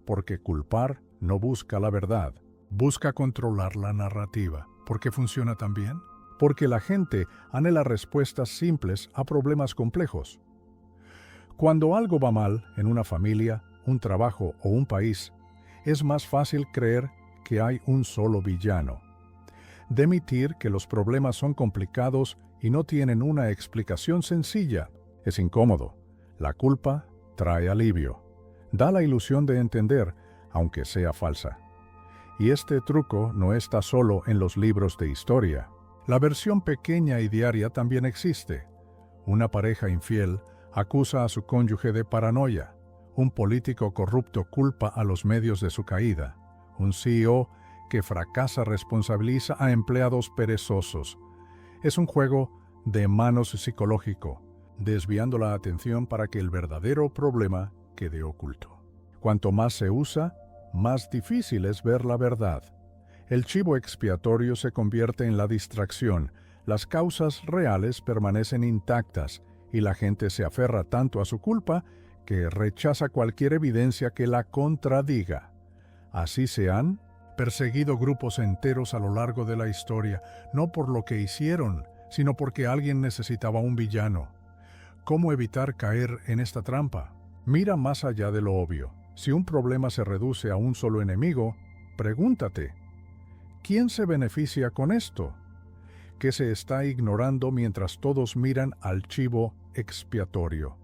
Porque culpar no busca la verdad, busca controlar la narrativa. ¿Por qué funciona tan bien? Porque la gente anhela respuestas simples a problemas complejos. Cuando algo va mal en una familia, un trabajo o un país, es más fácil creer que hay un solo villano. Demitir que los problemas son complicados y no tienen una explicación sencilla es incómodo. La culpa trae alivio. Da la ilusión de entender, aunque sea falsa. Y este truco no está solo en los libros de historia. La versión pequeña y diaria también existe. Una pareja infiel acusa a su cónyuge de paranoia. Un político corrupto culpa a los medios de su caída. Un CEO que fracasa responsabiliza a empleados perezosos. Es un juego de manos psicológico, desviando la atención para que el verdadero problema quede oculto. Cuanto más se usa, más difícil es ver la verdad. El chivo expiatorio se convierte en la distracción, las causas reales permanecen intactas y la gente se aferra tanto a su culpa que rechaza cualquier evidencia que la contradiga. Así se han perseguido grupos enteros a lo largo de la historia, no por lo que hicieron, sino porque alguien necesitaba un villano. ¿Cómo evitar caer en esta trampa? Mira más allá de lo obvio. Si un problema se reduce a un solo enemigo, pregúntate: ¿quién se beneficia con esto? ¿Qué se está ignorando mientras todos miran al chivo expiatorio?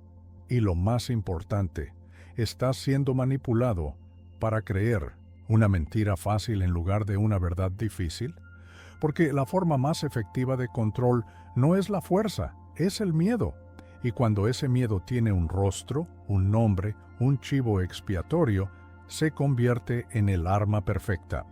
Y lo más importante, ¿estás siendo manipulado para creer una mentira fácil en lugar de una verdad difícil? Porque la forma más efectiva de control no es la fuerza, es el miedo. Y cuando ese miedo tiene un rostro, un nombre, un chivo expiatorio, se convierte en el arma perfecta.